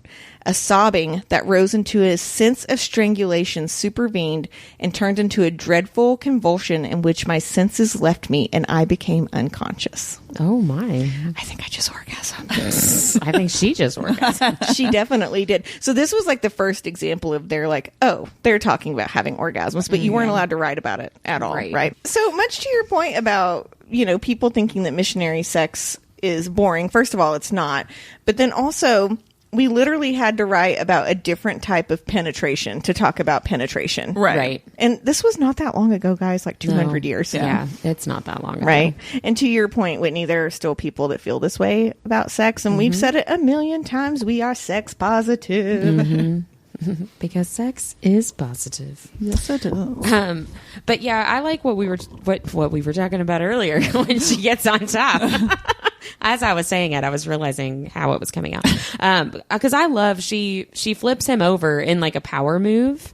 A sobbing that rose into a sense of strangulation supervened and turned into a dreadful convulsion in which my senses left me and I became unconscious. Oh my! I think I just orgasmed. I think she just orgasmed. She definitely did. So this was like the first example of they're like, oh, they're talking about having orgasms, but you weren't allowed to write about it at all, right? So much to your point about, you know, people thinking that missionary sex is boring. First of all, it's not. But then also, we literally had to write about a different type of penetration to talk about penetration. Right. And this was not that long ago, guys, like 200 No. years. Yeah, it's not that long ago. Right. And to your point, Whitney, there are still people that feel this way about sex. And we've said it a million times. We are sex positive. Because sex is positive. Yes, it is. But yeah, I like what we were talking about earlier when she gets on top. As I was saying it, I was realizing how it was coming out. Because I love she flips him over in like a power move,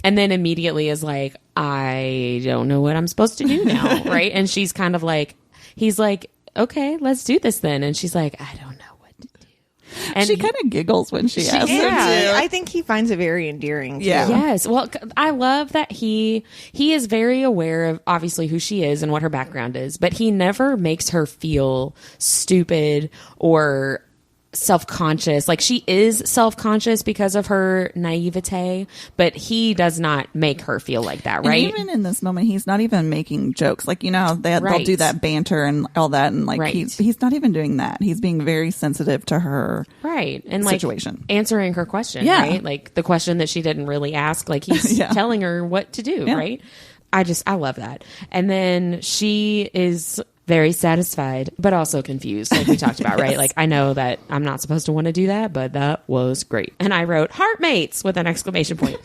and then immediately is like, I don't know what I'm supposed to do now, right? And she's kind of like, he's like, okay, let's do this then, and she's like, I don't know what to do. And she kind of giggles when she asks him Yeah. to. I think he finds it very endearing. Too. Yeah. Yes. Well, I love that he is very aware of obviously who she is and what her background is, but he never makes her feel stupid or self-conscious. Like, she is self-conscious because of her naivete, but he does not make her feel like that, right? And even in this moment, he's not even making jokes. Like, you know, how they'll Right. do that banter and all that. And like, Right. he's not even doing that. He's being very sensitive to her. Right. And like situation. answering her question, Yeah. right? Like the question that she didn't really ask, like he's Yeah. telling her what to do, Yeah. right? I love that. And then she is very satisfied, but also confused, like we talked about, right? Yes. Like, I know that I'm not supposed to want to do that, but that was great. And I wrote heartmates with an exclamation point.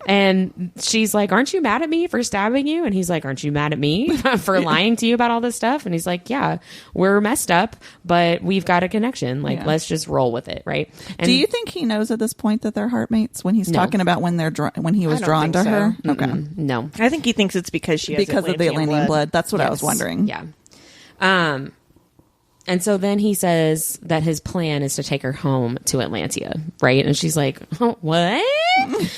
And she's like, aren't you mad at me for stabbing you? And he's like, aren't you mad at me for lying to you about all this stuff? And he's like, yeah, we're messed up, but we've got a connection. Like, Yeah. let's just roll with it, right? And Do you think he knows at this point that they're heartmates when he's No. talking about when when he was I don't drawn to think so. her? Okay. no. I think he thinks it's because she has Because of the Atlantean blood. That's what I was Yes. wondering. Yeah. And so then he says that his plan is to take her home to Atlantia, right? And she's like, oh, what?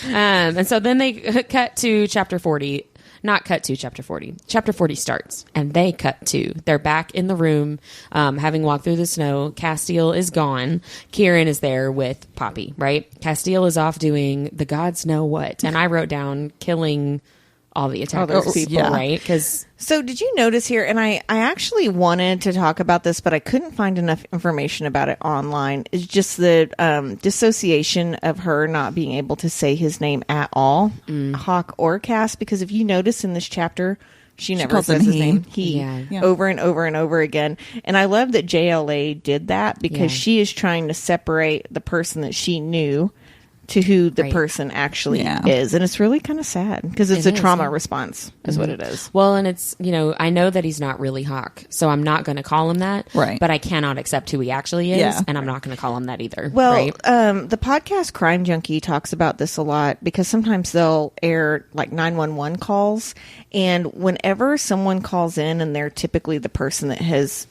And so then they cut to chapter 40. Not cut to chapter 40. Chapter 40 starts, and they cut to. They're back in the room, having walked through the snow. Castile is gone. Kieran is there with Poppy, right? Castile is off doing the gods know what. And I wrote down killing all the attackers, those people. Yeah. right? Because So did you notice here, and I actually wanted to talk about this, but I couldn't find enough information about it online, is just the dissociation of her not being able to say his name at all, Hawk or Cass, because if you notice in this chapter, she never calls says him his he. name, he, Yeah. over and over and over again. And I love that JLA did that because Yeah. she is trying to separate the person that she knew to who the Right. person actually Yeah. is. And it's really kind of sad because it's It a is, trauma yeah. response is what it is. Well, and it's, you know, I know that he's not really Hawk, so I'm not going to call him that. Right. But I cannot accept who he actually is, Yeah. and I'm not going to call him that either. Well, right? the podcast Crime Junkie talks about this a lot because sometimes they'll air like 911 calls, and whenever someone calls in and they're typically the person that has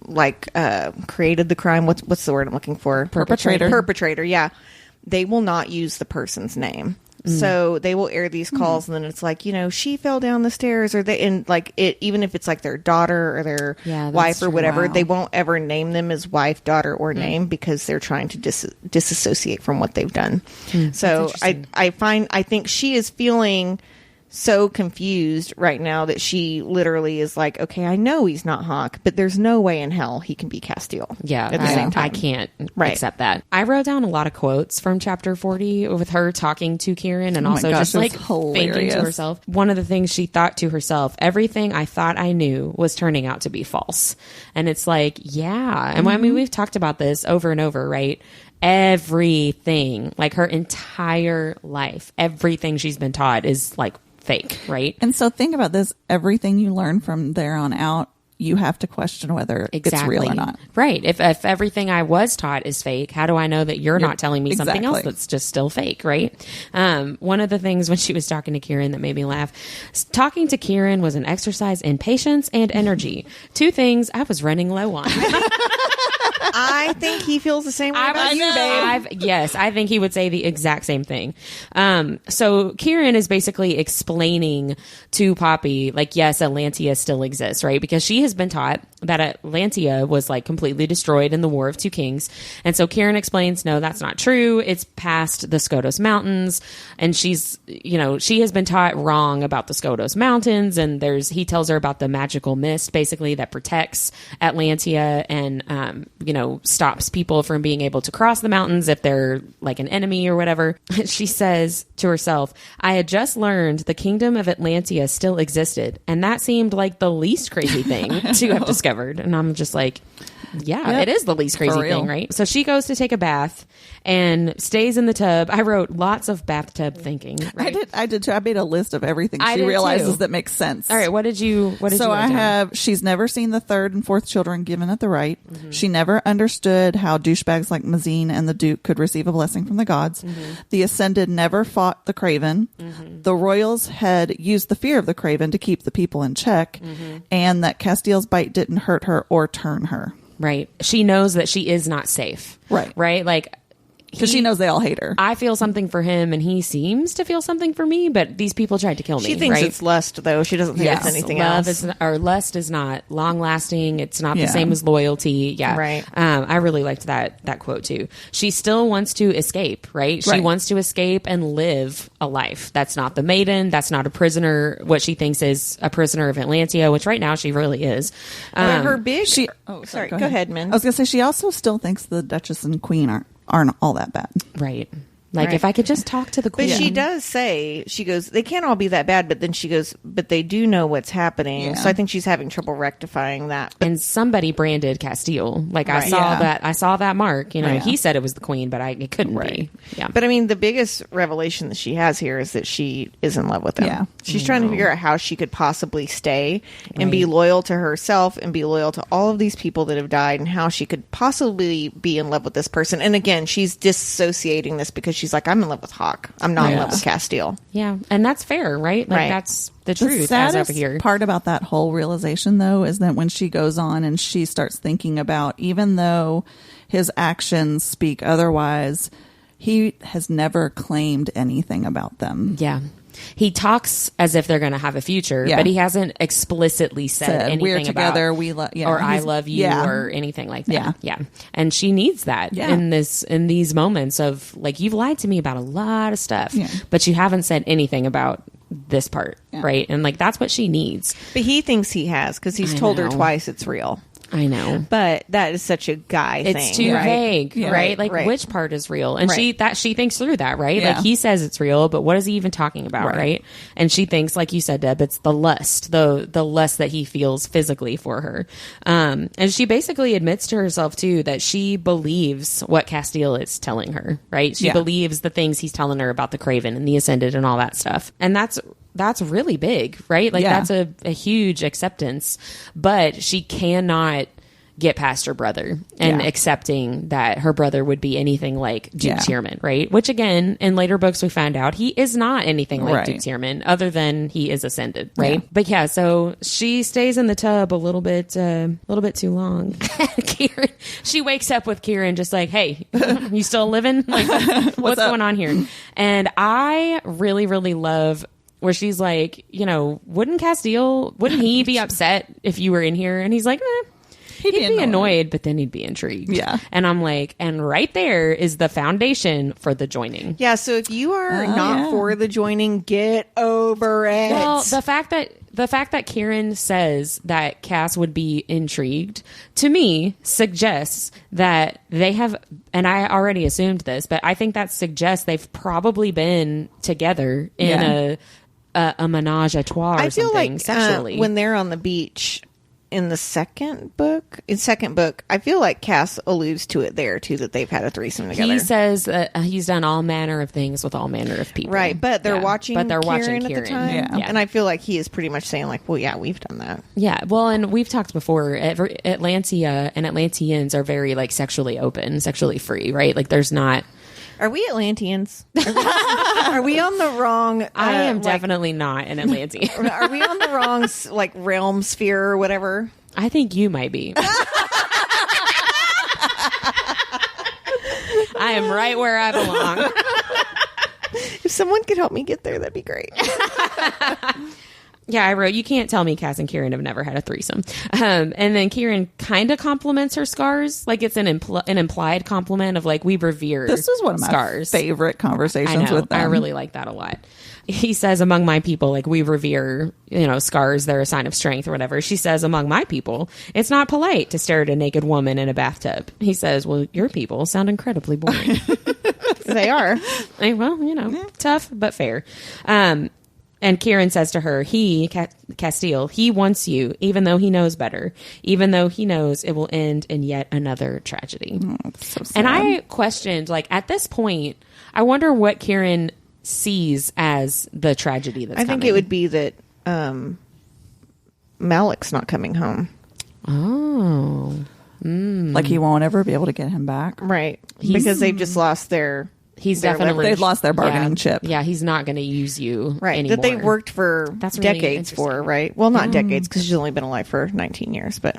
like created the crime, what's the word I'm looking for? Perpetrator, yeah. They will not use the person's name. So they will air these calls, and then it's like, you know, she fell down the stairs, or they, and like it, even if it's like their daughter or their Yeah, that's wife or true. whatever, Wow. they won't ever name them as wife, daughter, or name because they're trying to disassociate from what they've done. So I think she is feeling so confused right now that she literally is like, okay, I know he's not Hawk, but there's no way in hell he can be Castile. Yeah, at the same time. I can't Right. accept that. I wrote down a lot of quotes from chapter 40 with her talking to Kieran and Oh my also gosh, just it was like thinking hilarious. to herself. One of the things she thought to herself, everything I thought I knew was turning out to be false. And it's like, yeah. And I mean, we've talked about this over and over, right? Everything, like her entire life, everything she's been taught is like fake, right? And so think about this. Everything you learn from there on out, you have to question whether it's real or not. Right. If everything I was taught is fake, how do I know that you're not telling me something else Exactly. that's just still fake, right? One of the things when she was talking to Kieran that made me laugh, talking to Kieran was an exercise in patience and energy. Two things I was running low on. I think he feels the same way about you, babe. Yes, I think he would say the exact same thing. So Kieran is basically explaining to Poppy, like, yes, Atlantia still exists, right? Because she has been taught that Atlantia was like completely destroyed in the War of Two Kings. And so Kieran explains, no, that's not true. It's past the Skotos Mountains. And she's, you know, she has been taught wrong about the Skotos Mountains. And he tells her about the magical mist, basically, that protects Atlantia and, you know, stops people from being able to cross the mountains if they're like an enemy or whatever. She says to herself, I had just learned the kingdom of Atlantia still existed. And that seemed like the least crazy thing to have discovered. And I'm just like, yeah, Yep. it is the least crazy For real. thing, right? So she goes to take a bath and stays in the tub. I wrote lots of bathtub thinking. Right? I did too. I made a list of everything I she did realizes too. that makes sense. All right, what did you So write I down? have, she's never seen the third and fourth children given at the rite. Mm-hmm. She never understood how douchebags like Mazine and the Duke could receive a blessing from the gods. Mm-hmm. The Ascended never fought the Craven. The royals had used the fear of the Craven to keep the people in check, Mm-hmm. and that Castile's bite didn't hurt her or turn her. right? She knows that she is not safe. Right? Like, because she knows they all hate her. I feel something for him, and he seems to feel something for me, but these people tried to kill me. She thinks right? it's lust, though. She doesn't think it's anything else. Or lust is not long-lasting. It's not the same as loyalty. Yeah. Right. I really liked that quote, too. She still wants to escape, right? She wants to escape and live a life. That's not the maiden. That's not a prisoner. What she thinks is a prisoner of Atlantia, which right now she really is. But her big... sorry, go ahead, Min. I was going to say, she also still thinks the Duchess and Queen aren't all that bad. Right. Like, if I could just talk to the queen. But she does say, she goes, they can't all be that bad, but then she goes, but they do know what's happening. Yeah. So I think she's having trouble rectifying that. And somebody branded Castile. Like, I saw that mark. You know, he said it was the queen, but it couldn't be. Yeah. But I mean, the biggest revelation that she has here is that she is in love with him. Yeah. She's trying to figure out how she could possibly stay and be loyal to herself and be loyal to all of these people that have died, and how she could possibly be in love with this person. And again, she's dissociating this because she's like, I'm in love with Hawk. I'm not in love with Castile. Yeah. And that's fair, right? Like, that's the truth. The saddest as over here. part about that whole realization, though, is that when she goes on and she starts thinking about, even though his actions speak otherwise, he has never claimed anything about them. Yeah. He talks as if they're going to have a future, but he hasn't explicitly said anything we're together, about, or I love you, or anything like that. Yeah. And she needs that in these moments of, like, you've lied to me about a lot of stuff, but you haven't said anything about this part, right? And, like, that's what she needs. But he thinks he has, because he's told her twice it's real. I know, but that is such a guy thing. It's too vague, right? Like, which part is real? And she thinks through that, right? Like, he says it's real, but what is he even talking about, right? And she thinks, like you said, Deb, it's the lust, the lust that he feels physically for her. And she basically admits to herself too that she believes what Castile is telling her, right? She believes the things he's telling her about the Craven and the Ascended and all that stuff, and that's really big, right? Like, that's a huge acceptance, but she cannot get past her brother and accepting that her brother would be anything like Duke Tierman, right? Which, again, in later books we found out he is not anything like Duke Tierman, other than he is ascended, right? But so she stays in the tub a little bit too long. Kieran, she wakes up with Kieran just like, hey, you still living? Like, what's going on here? And I really, really love where she's like, you know, wouldn't he be upset if you were in here? And he's like, he'd be annoyed, but then he'd be intrigued. Yeah. And I'm like, and right there is the foundation for the joining. Yeah. So if you are not for the joining, get over it. Well, the fact that Kieran says that Cass would be intrigued, to me, suggests that they have, and I already assumed this, but I think that suggests they've probably been together in a menage a trois or something sexually. When they're on the beach in the second book, I feel like Cass alludes to it there too, that they've had a threesome together. He says that he's done all manner of things with all manner of people. Right, but they're watching Kieran at the time. Yeah. And I feel like he is pretty much saying like, well, yeah, we've done that. Yeah, well, and we've talked before, Atlantia and Atlanteans are very, like, sexually open, sexually free, right? Like, there's not... Are we Atlanteans? Are we on the wrong... I am definitely not an Atlantean. Are we on the wrong, like, realm sphere or whatever? I think you might be. I am right where I belong. If someone could help me get there, that'd be great. Yeah, I wrote, you can't tell me Cass and Kieran have never had a threesome. And then Kieran kind of compliments her scars. Like, it's an implied compliment of, like, we revere This was one of my favorite conversations with them. I really like that a lot. He says, among my people, like, we revere, you know, scars. They're a sign of strength or whatever. She says, among my people, it's not polite to stare at a naked woman in a bathtub. He says, well, your people sound incredibly boring. They are. Well, you know, tough, but fair. And Kieran says to her, Castile, he wants you, even though he knows better, even though he knows it will end in yet another tragedy. Oh, so sad. And I questioned, like, at this point, I wonder what Kieran sees as the tragedy that's coming. I think it would be that Malik's not coming home. Oh. Like, he won't ever be able to get him back. Right. Because they've just lost their... They've lost their bargaining chip. Yeah, he's not going to use you anymore. That they worked for decades for, right? Well, not decades, because she's only been alive for 19 years, but...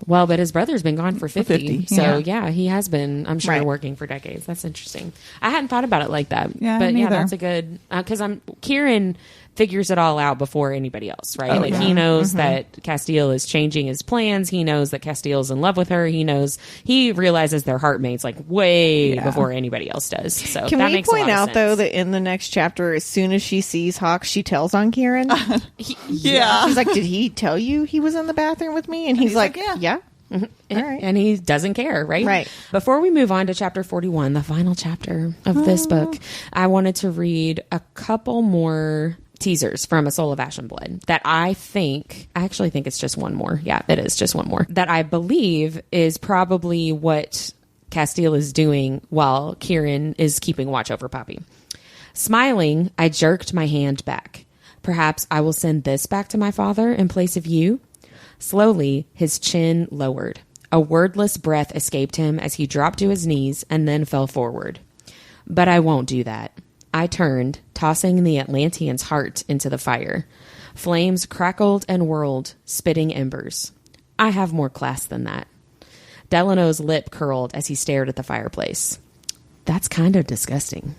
Well, but his brother's been gone for 50. 50, So, yeah. yeah, he has been, I'm sure, Right. working for decades. That's interesting. I hadn't thought about it like that. Yeah, but me yeah, neither. that's a good, because Kieran figures it all out before anybody else, right? Oh, like, yeah. he knows that Castile is changing his plans. He knows that Castile's in love with her. He realizes they're heartmates, like, way Yeah. before anybody else does. So, Can that we makes a point lot of out, sense. though, that in the next chapter, as soon as she sees Hawk, she tells on Kieran? Yeah. She's like, did he tell you he was in the bathroom with me? And he's like, yeah. All right. And he doesn't care, right? Right. Before we move on to chapter 41, the final chapter of this book, I wanted to read a couple more teasers from A Soul of Ash and Blood that I actually think it's just one more. Yeah, it is just one more. That I believe is probably what Castile is doing while Kieran is keeping watch over Poppy. Smiling, I jerked my hand back. Perhaps I will send this back to my father in place of you. Slowly, his chin lowered. A wordless breath escaped him as he dropped to his knees and then fell forward. But I won't do that. I turned, tossing the Atlantean's heart into the fire. Flames crackled and whirled, spitting embers. I have more class than that. Delano's lip curled as he stared at the fireplace. That's kind of disgusting.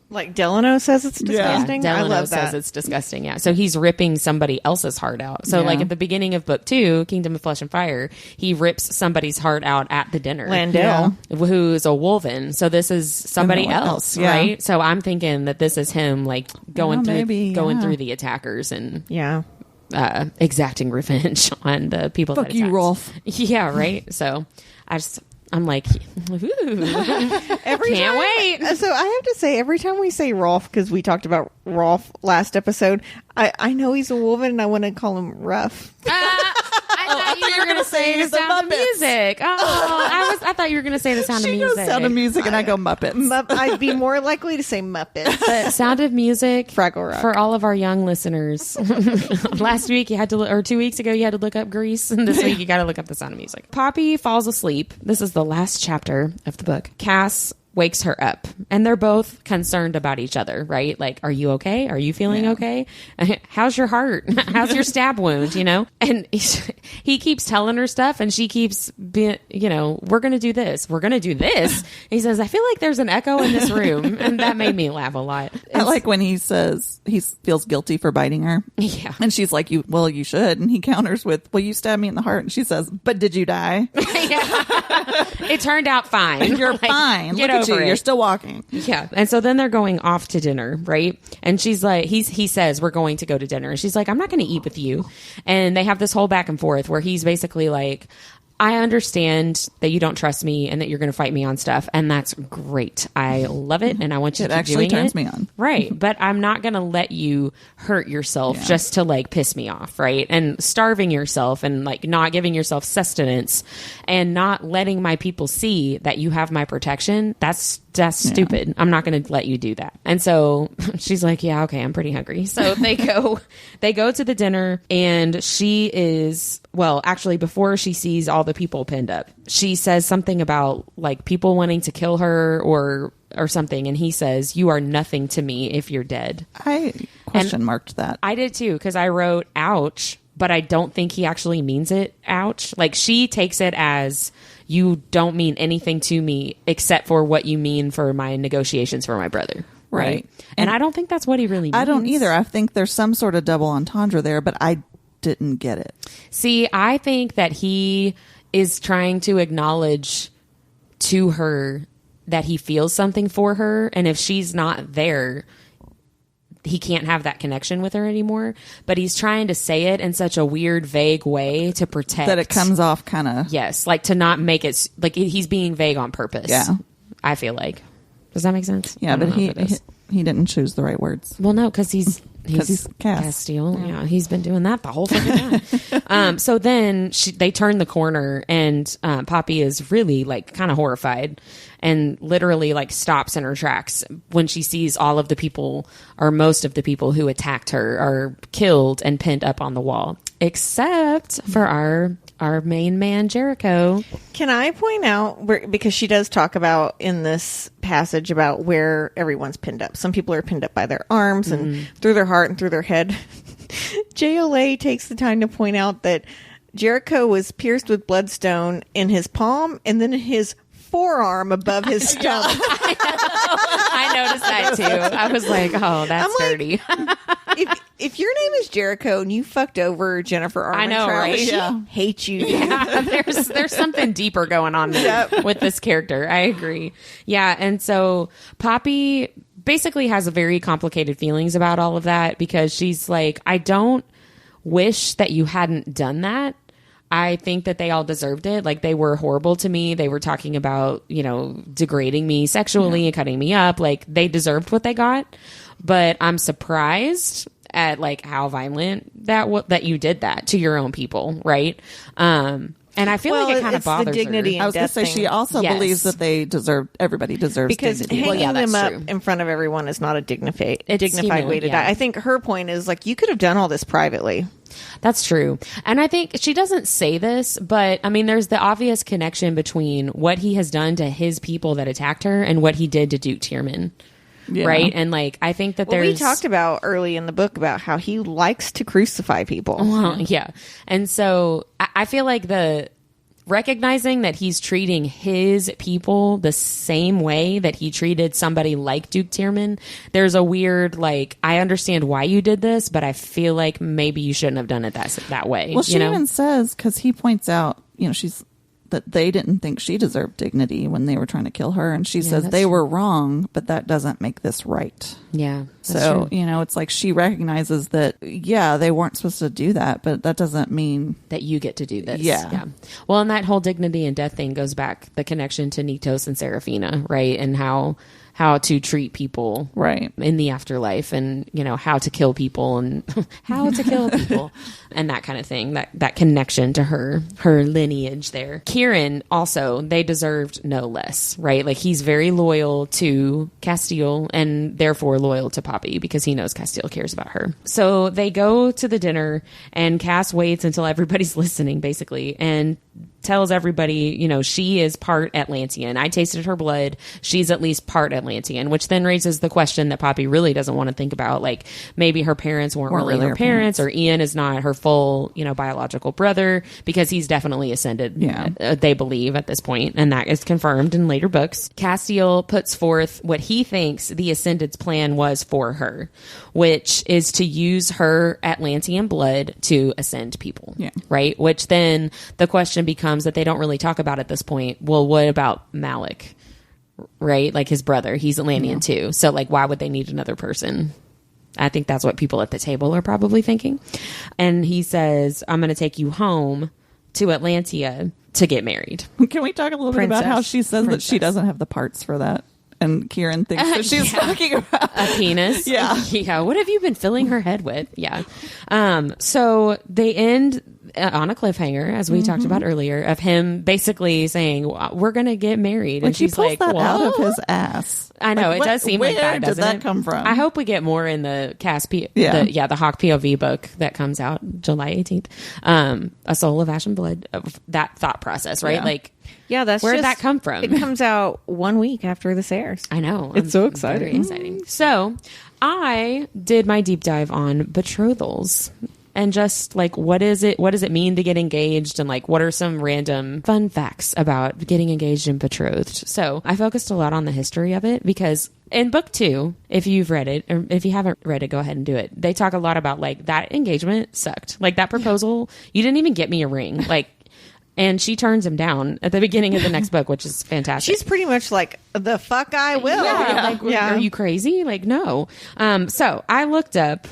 Like Delano says it's disgusting. I Delano love says that. it's disgusting. Yeah. So he's ripping somebody else's heart out. So Yeah. like at the beginning of book 2, Kingdom of Flesh and Fire, he rips somebody's heart out at the dinner. Landell. Who's a Wolven. So this is somebody Someone else, else, yeah. right? So I'm thinking that this is him like going Well, maybe, going yeah. through the attackers and Yeah. exacting revenge on the people Fuck that you, attacked. Rolf. Yeah, right. So I'm like, ooh, can't wait. So I have to say, every time we say Rolf, because we talked about Rolf last episode, I know he's a Wolven and I want to call him Rough. I thought you were going to say the the Sound of Muppets. Music. Oh, I thought you were going to say the Sound of She Music. goes Sound of Music, and I go Muppets. I'd be more likely to say Muppets. But Sound of Music Fraggle Rock. for all of our young listeners. Last week you had to, or 2 weeks ago you had to look up Grease, and this week you got to look up the Sound of Music. Poppy falls asleep. This is the last chapter of the book. Cass wakes her up, and they're both concerned about each other, right? Like, are you okay? Are you feeling okay? How's your heart? How's your stab wound? You know? And he keeps telling her stuff, and she keeps being, we're going to do this. We're going to do this. He says, I feel like there's an echo in this room. And that made me laugh a lot. I like when he says he feels guilty for biting her. Yeah. And she's like, you should. And he counters with, well, you stabbed me in the heart. And she says, but did you die? It turned out fine. You're Like, fine. Get Look at over you. it. You're still walking. Yeah. And so then they're going off to dinner, right? And she's like, he says, we're going to go to dinner. And she's like, I'm not going to eat with you. And they have this whole back and forth where he's basically like, I understand that you don't trust me and that you're going to fight me on stuff. And that's great. I love it. And I want you It to keep actually doing turns it. me on. Right. But I'm not going to let you hurt yourself just to like piss me off. Right. And starving yourself and like not giving yourself sustenance and not letting my people see that you have my protection. That's stupid. I'm not going to let you do that. And so she's like, yeah, okay, I'm pretty hungry. So they go to the dinner, and she is, well, actually before she sees all the people pinned up, she says something about like people wanting to kill her or something. And he says, you are nothing to me if you're dead. I question marked that. I did too, because I wrote ouch, but I don't think he actually means it ouch. Like she takes it as you don't mean anything to me except for what you mean for my negotiations for my brother. Right. And I don't think that's what he really means. I don't either. I think there's some sort of double entendre there, but I didn't get it. See, I think that he is trying to acknowledge to her that he feels something for her. And if she's not there, he can't have that connection with her anymore. But he's trying to say it in such a weird, vague way to protect. That it comes off kind of. Yes. Like to not make it, like he's being vague on purpose. Yeah. I feel like. Does that make sense? Yeah, I don't but know if it does. he didn't choose the right words. Well, no, because he's Cass. Castile. Yeah, he's been doing that the whole fucking time. So then they turn the corner, and Poppy is really like kind of horrified, and literally like stops in her tracks when she sees all of the people, or most of the people who attacked her, are killed and pinned up on the wall, except for our main man Jericho. Can I point out, because she does talk about in this passage about where everyone's pinned up. Some people are pinned up by their arms and through their heart and through their head. JLA takes the time to point out that Jericho was pierced with bloodstone in his palm and then in his forearm above his stomach. I noticed that too. I was like, oh, that's dirty. If your name is Jericho and you fucked over Jennifer Armentrout, I know, right? She Yeah. hates you. Dude. Yeah, there's something deeper going on with this character. I agree. Yeah, and so Poppy basically has a very complicated feelings about all of that because she's like, I don't wish that you hadn't done that. I think that they all deserved it. Like, they were horrible to me. They were talking about, you know, degrading me sexually and cutting me up. Like, they deserved what they got. But I'm surprised at like how violent that you did that to your own people, right? And I feel like it kind of bothers the dignity her. and I was going to say, she also Yes. believes that everybody deserves because dignity. hanging that's them up true. in front of everyone is not a dignified humiliating, way to yeah. die. I think her point is like, you could have done all this privately. That's true. And I think she doesn't say this, but I mean, there's the obvious connection between what he has done to his people that attacked her and what he did to Duke Tierman. Yeah. Right. And like, I think that We talked about early in the book about how he likes to crucify people. Well, yeah. And so I feel like recognizing that he's treating his people the same way that he treated somebody like Duke Tierman, there's a weird, like, I understand why you did this, but I feel like maybe you shouldn't have done it that way. Well, she even says, because he points out, you know, that they didn't think she deserved dignity when they were trying to kill her. And she says they were wrong, but that doesn't make this right. Yeah. So, you know, it's like she recognizes that, yeah, they weren't supposed to do that, but that doesn't mean that you get to do this. Yeah. Well, and that whole dignity and death thing goes back, the connection to Niktos and Serafina, right? And how to treat people right in the afterlife, and, you know, how to kill people and how to kill people and that kind of thing, that connection to her lineage there. Kieran also, they deserved no less, right? Like, he's very loyal to Castile and therefore loyal to Poppy because he knows Castile cares about her. So they go to the dinner and Cass waits until everybody's listening, basically, and tells everybody, you know, she is part Atlantean. I tasted her blood. She's at least part Atlantean, which then raises the question that Poppy really doesn't want to think about. Like, maybe her parents weren't really her parents, or Ian is not her full, you know, biological brother, because he's definitely ascended, they believe at this point, and that is confirmed in later books. Castiel puts forth what he thinks the Ascended's plan was for her, which is to use her Atlantean blood to ascend people. Yeah. Right? Which then the question becomes that they don't really talk about at this point. Well, what about Malik? Right? Like, his brother, he's Atlantean too. So, like, why would they need another person? I think that's what people at the table are probably thinking. And he says, I'm going to take you home to Atlantia to get married. Can we talk a little bit about how she says that she doesn't have the parts for that? And Kieran thinks that she's talking about a penis. Yeah. What have you been filling her head with? Yeah. So they end on a cliffhanger, as we talked about earlier, of him basically saying, we're going to get married. And she she's pulls like, that what? out of his ass. I know. Like, it does seem like that, doesn't Where did that it? come from? I hope we get more in the the Hawk POV book that comes out July 18th. A Soul of Ash and Blood, of that thought process, right? Yeah. Like, Yeah, that's where did that come from? It comes out 1 week after this airs. I know. It's so exciting. Very exciting. So I did my deep dive on betrothals and just like, what does it mean to get engaged? And like, what are some random fun facts about getting engaged and betrothed? So I focused a lot on the history of it because in book 2, if you've read it, or if you haven't read it, go ahead and do it. They talk a lot about like, that engagement sucked. Like, that proposal, you didn't even get me a ring. Like, and she turns him down at the beginning of the next book, which is fantastic. She's pretty much like, the fuck I will. Are you crazy? Like, no. So I looked up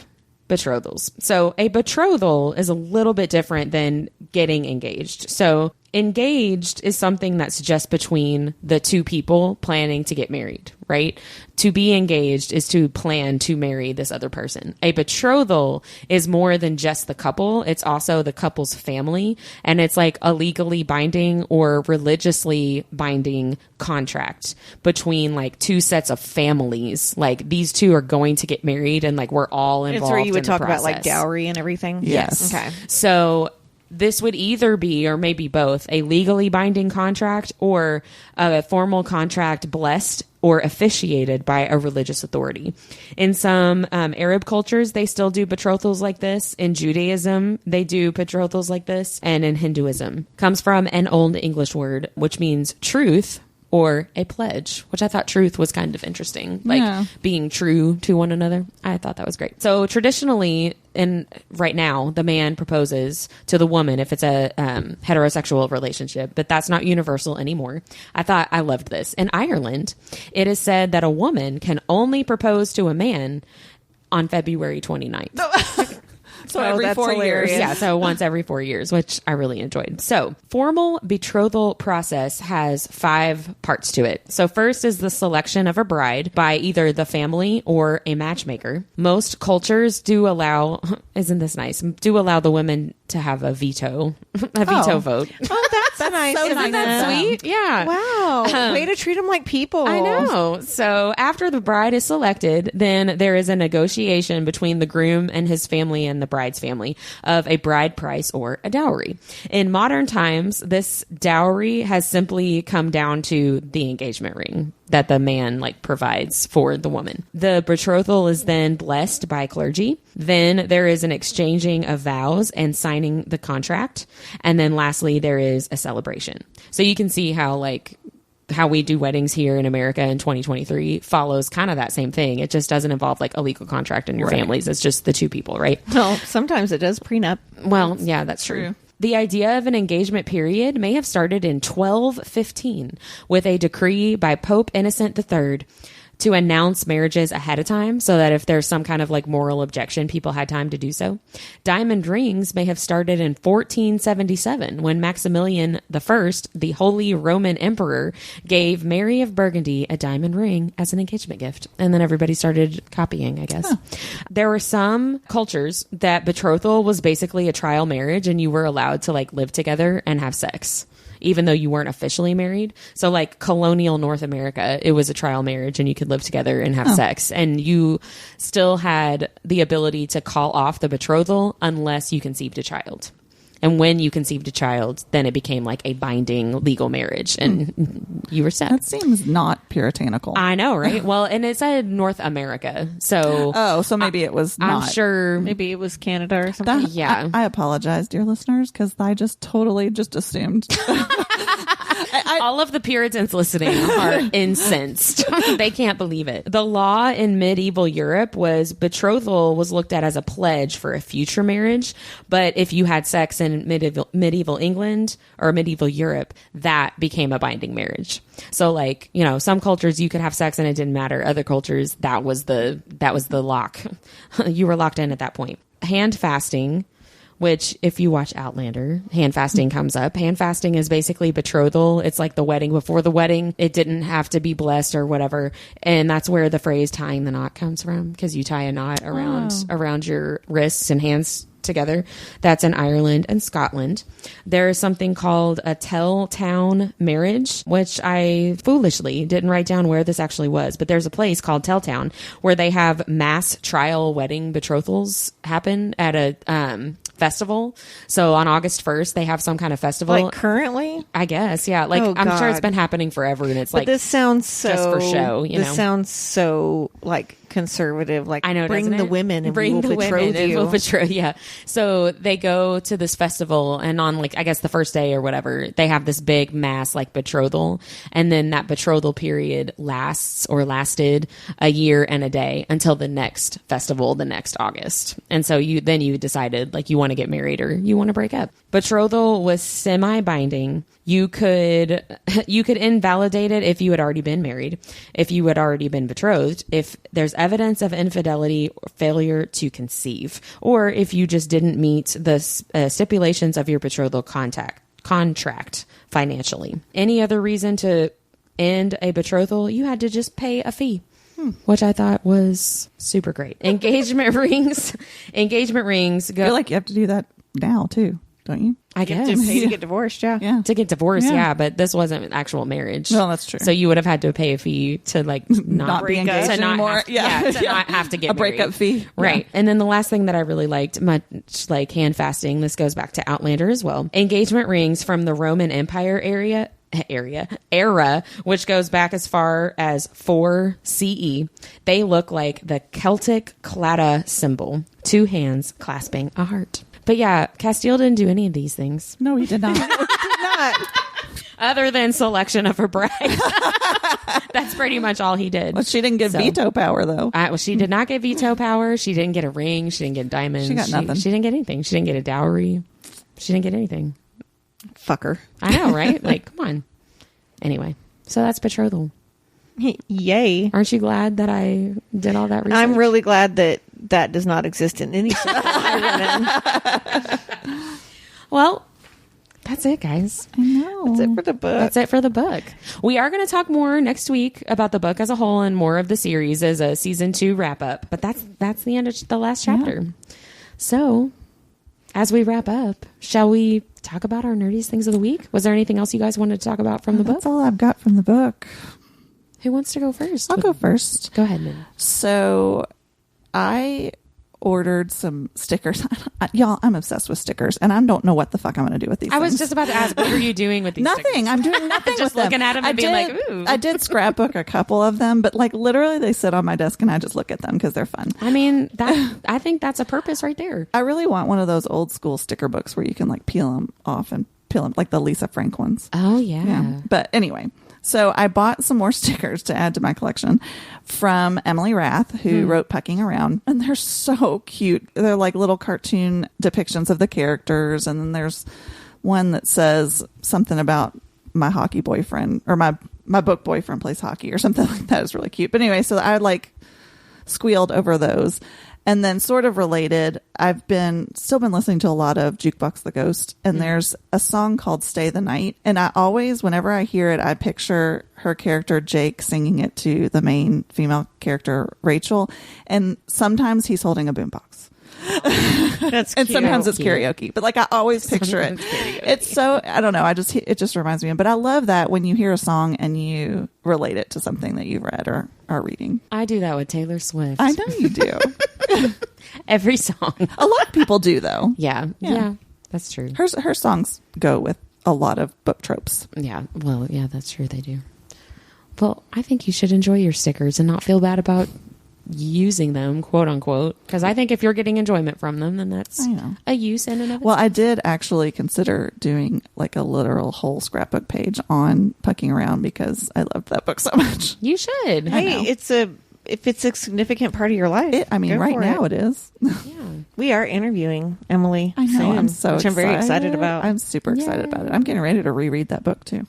betrothals. So a betrothal is a little bit different than getting engaged. So engaged is something that's just between the two people planning to get married, right? To be engaged is to plan to marry this other person. A betrothal is more than just the couple. It's also the couple's family. And it's like a legally binding or religiously binding contract between like two sets of families. Like, these two are going to get married, and like, we're all involved. It's where you would in the talk about process. like dowry and everything. Yes. Okay. So This would either be, or maybe both, a legally binding contract or a formal contract blessed or officiated by a religious authority. In some Arab cultures, they still do betrothals like this. In Judaism, they do betrothals like this. And in Hinduism, comes from an Old English word, which means truth, or a pledge, which I thought truth was kind of interesting, like being true to one another. I thought that was great. So traditionally, and right now, the man proposes to the woman if it's a heterosexual relationship, but that's not universal anymore. I loved this. In Ireland, it is said that a woman can only propose to a man on February 29th. So every 4 years. Yeah, so once every 4 years, which I really enjoyed. So formal betrothal process has 5 parts to it. So first is the selection of a bride by either the family or a matchmaker. Most cultures do allow, isn't this nice, do allow the women to have a veto vote. Oh, that's nice. so Isn't that sweet? Yeah. Wow. Way to treat them like people. I know. So after the bride is selected, then there is a negotiation between the groom and his family and the bride's family of a bride price or a dowry. In modern times, this dowry has simply come down to the engagement ring that the man provides for the woman. The betrothal is then blessed by clergy. Then there is an exchanging of vows and signing the contract. And then lastly, there is a celebration. So you can see how we do weddings here in America in 2023 follows kind of that same thing. It just doesn't involve a legal contract in your families. It's just the two people, right? Well, sometimes it does prenup. Well, yeah, that's true. The idea of an engagement period may have started in 1215 with a decree by Pope Innocent III to announce marriages ahead of time so that if there's some kind of moral objection, people had time to do so. Diamond rings may have started in 1477 when Maximilian I, the Holy Roman Emperor, gave Mary of Burgundy a diamond ring as an engagement gift. And then everybody started copying, I guess. Huh. There were some cultures that betrothal was basically a trial marriage and you were allowed to live together and have sex, even though you weren't officially married. So colonial North America, it was a trial marriage and you could live together and have sex. And you still had the ability to call off the betrothal unless you conceived a child. And when you conceived a child, then it became a binding legal marriage and you were set. That seems not puritanical. I know, right? Well, and it said North America. So so maybe it was not. I'm sure. Maybe it was Canada or something. Yeah. I apologize, dear listeners, because I just totally assumed. All of the Puritans listening are incensed. They can't believe it. The law in medieval Europe was betrothal was looked at as a pledge for a future marriage. But if you had sex in medieval England or medieval Europe, that became a binding marriage. So some cultures you could have sex and it didn't matter. Other cultures, that was the lock. You were locked in at that point. Hand fasting, which if you watch Outlander, hand fasting comes up. Hand fasting is basically betrothal. It's like the wedding before the wedding. It didn't have to be blessed or whatever. And that's where the phrase tying the knot comes from, because you tie a knot around your wrists and hands together. That's in Ireland and Scotland. There is something called a tell-town marriage, which I foolishly didn't write down where this actually was, but there's a place called Telltown where they have mass trial wedding betrothals happen at a festival. So on August 1st, they have some kind of festival. Currently? I guess, yeah. I'm sure it's been happening forever, and it's this sounds so just for show. This sounds so conservative. I know, bring the women and bring we will betroth you. We'll betroth, yeah. So they go to this festival, and on I guess the first day or whatever, they have this big mass betrothal, and then that betrothal period lasted a year and a day until the next festival, the next August. And so you decided you want to get married or you want to break up. Betrothal was semi-binding. You could invalidate it if you had already been married, if you had already been betrothed, if there's evidence of infidelity or failure to conceive, or if you just didn't meet the stipulations of your betrothal contract financially. Any other reason to end a betrothal, you had to just pay a fee. Which I thought was super great. Engagement rings. Go. I feel like you have to do that now too. don't you? I guess. To pay to get divorced, yeah. Yeah. To get divorced, Yeah. yeah, but this wasn't an actual marriage. No, that's true. So you would have had to pay a fee to like not Be break up. engaged to not anymore. have, to not have to get a breakup married. fee. Right. And then the last thing that I really liked, much like hand fasting, this goes back to Outlander as well. Engagement rings from the Roman Empire era, which goes back as far as 4 CE. They look like the Celtic clada symbol, 2 hands clasping a heart. But yeah, Castile didn't do any of these things No, he did not. other than selection of her bride. That's pretty much all he did. Well, she didn't get So- veto power, though. Well, she did not get veto power. She didn't get a ring. She didn't get diamonds. She got nothing. She didn't get anything. She didn't get a dowry. She didn't get anything. Fucker. I know, right? Like, come on. Anyway, so that's betrothal. Yay. Aren't you glad that I did all that research? I'm really glad that that does not exist in any circle I run in. Well, that's it, guys. I know. That's it for the book. That's it for the book. We are going to talk more next week about the book as a whole and more of the series as a season 2 wrap up. But that's the end of the last chapter. Yeah. So, as we wrap up, shall we talk about our nerdiest things of the week? Was there anything else you guys wanted to talk about from the book? That's all I've got from the book. Who wants to go first? I'll go first. Go ahead, Min. So I ordered some stickers. Y'all, I'm obsessed with stickers, and I don't know what the fuck I'm going to do with these I was things. just about to ask, what are you doing with these Nothing. stickers? I'm doing nothing Just with looking at 'em and I being did- like, ooh. I did scrapbook a couple of them, but like literally they sit on my desk and I just look at them because they're fun. I mean, I think that's a purpose right there. I really want one of those old school sticker books where you can like peel them off and peel them, like the Lisa Frank ones. Oh, yeah. Yeah. But anyway, so I bought some more stickers to add to my collection from Emily Rath, who wrote Pucking Around. And they're so cute. They're like little cartoon depictions of the characters. And then there's one that says something about my hockey boyfriend or my book boyfriend plays hockey or something like that. Is really cute. But anyway, so I like squealed over those. And then sort of related, I've still been listening to a lot of Jukebox the Ghost, and there's a song called Stay the Night. And I always, whenever I hear it, I picture her character Jake singing it to the main female character, Rachel. And sometimes he's holding a boombox. That's And cute. sometimes it's Cute. karaoke, but like I always picture it. It's so, I don't know. It just reminds me. But I love that when you hear a song and you relate it to something that you've read or are reading. I do that with Taylor Swift. I know you do. Every song. A lot of people do though. Yeah, that's true. Her songs go with a lot of book tropes. Yeah, well, yeah, that's true. They do. Well, I think you should enjoy your stickers and not feel bad about using them, quote unquote, because I think if you're getting enjoyment from them, then that's I know. a use in and of itself. Well, I did actually consider doing like a literal whole scrapbook page on Pucking Around because I loved that book so much. You should. Hey, if it's a significant part of your life. Go Right for now it is. Yeah. We are interviewing Emily. I know. soon, I'm so which excited. I'm very excited about. I'm super excited about it. I'm getting ready to reread that book too.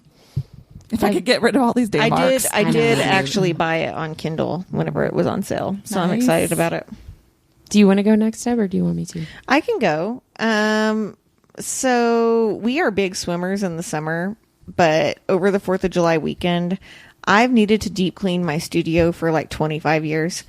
If I I- could get rid of all these damn I marks. did know. actually buy it on Kindle whenever it was on sale. So I'm Nice. excited about it. Do you want to go next, Deb, or do you want me to? I can go. So we are big swimmers in the summer, but over the 4th of July weekend, I've needed to deep clean my studio for like 25 years.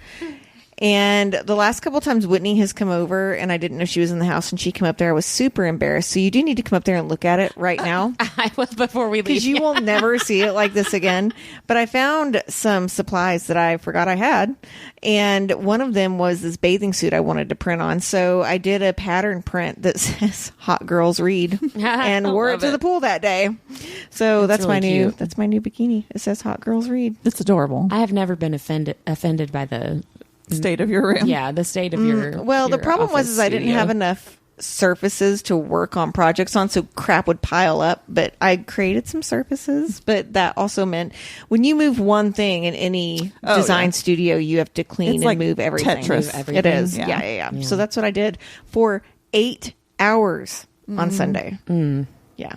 And the last couple times Whitney has come over and I didn't know she was in the house and she came up there, I was super embarrassed. So you do need to come up there and look at it right now. I will before we leave. Because you will never see it like this again. But I found some supplies that I forgot I had. And one of them was this bathing suit I wanted to print on. So I did a pattern print that says Hot Girls Read and wore it Love to it. the pool that day. So that's really my new cute. that's my new bikini. It says Hot Girls Read. It's adorable. I have never been offended by the State of your room. the state of your. Well, the your problem was office is I didn't studio. have enough surfaces to work on projects on, so crap would pile up. But I created some surfaces. But that also meant when you move one thing in any design studio, you have to clean It's and like move everything. Tetris. Move everything. It is. Yeah. Yeah. So that's what I did for 8 hours on Sunday. Yeah.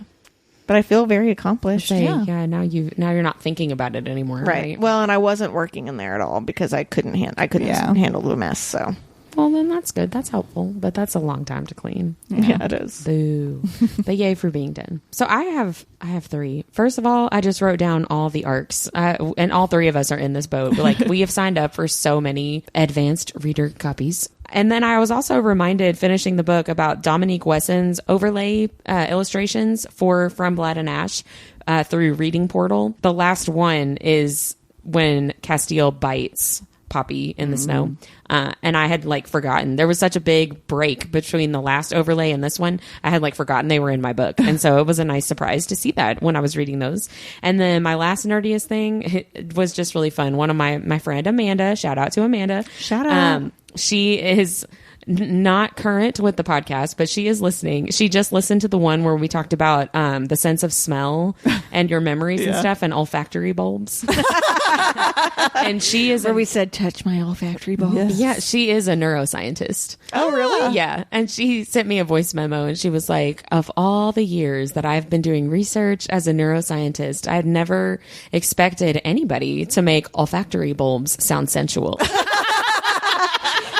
But I feel very accomplished. Say, Yeah. now you're not thinking about it anymore, right? Well, and I wasn't working in there at all because I couldn't handle the mess. So Well, then that's good. That's helpful, but that's a long time to clean. yeah, it is. Boo. But yay for being done. So I have 3. First of all, I just wrote down all the arcs, and all 3 of us are in this boat. Like we have signed up for so many advanced reader copies. And then I was also reminded, finishing the book, about Dominique Wesson's overlay illustrations for From Blood and Ash through Reading Portal. The last one is when Castile bites Poppy in the snow. And I had like forgotten. There was such a big break between the last overlay and this one. I had like forgotten they were in my book. And so it was a nice surprise to see that when I was reading those. And then my last nerdiest thing, it was just really fun. One of my friend Amanda, shout out to Amanda. Shout out. She is not current with the podcast, but she is listening. She just listened to the one where we talked about the sense of smell and your memories and stuff, and olfactory bulbs. And she is Where we said, touch my olfactory bulb. Yes. yeah, she is a neuroscientist. Oh, really? Yeah. And she sent me a voice memo, and she was like, of all the years that I've been doing research as a neuroscientist, I'd never expected anybody to make olfactory bulbs sound sensual.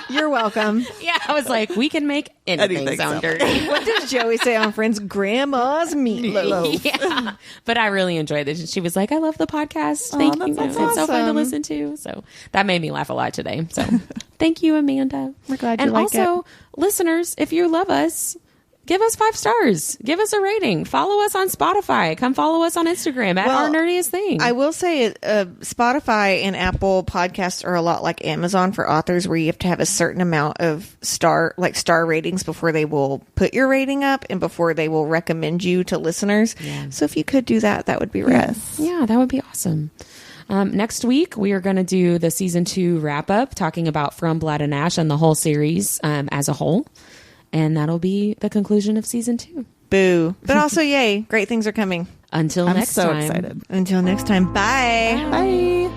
You're welcome. Yeah, I was like, we can make anything sound dirty. What does Joey say on Friends? Grandma's meatloaf. Yeah, but I really enjoyed it. She was like, I love the podcast. Thank you. that's It's so fun to awesome. listen to. So that made me laugh a lot today. So thank you, Amanda. We're glad you and like also, listeners, if you love us, give us 5 stars. Give us a rating. Follow us on Spotify. Come follow us on Instagram at Our Nerdiest Thing. I will say Spotify and Apple podcasts are a lot like Amazon for authors, where you have to have a certain amount of star ratings before they will put your rating up and before they will recommend you to listeners. Yeah. So if you could do that, that would be rad. Yes. Yeah, that would be awesome. Next week, we are going to do the season 2 wrap up, talking about From Blood and Ash and the whole series as a whole. And that'll be the conclusion of season 2. Boo. But also, yay. Great things are coming. Until I'm next so time. excited. Until next time. Bye. Bye.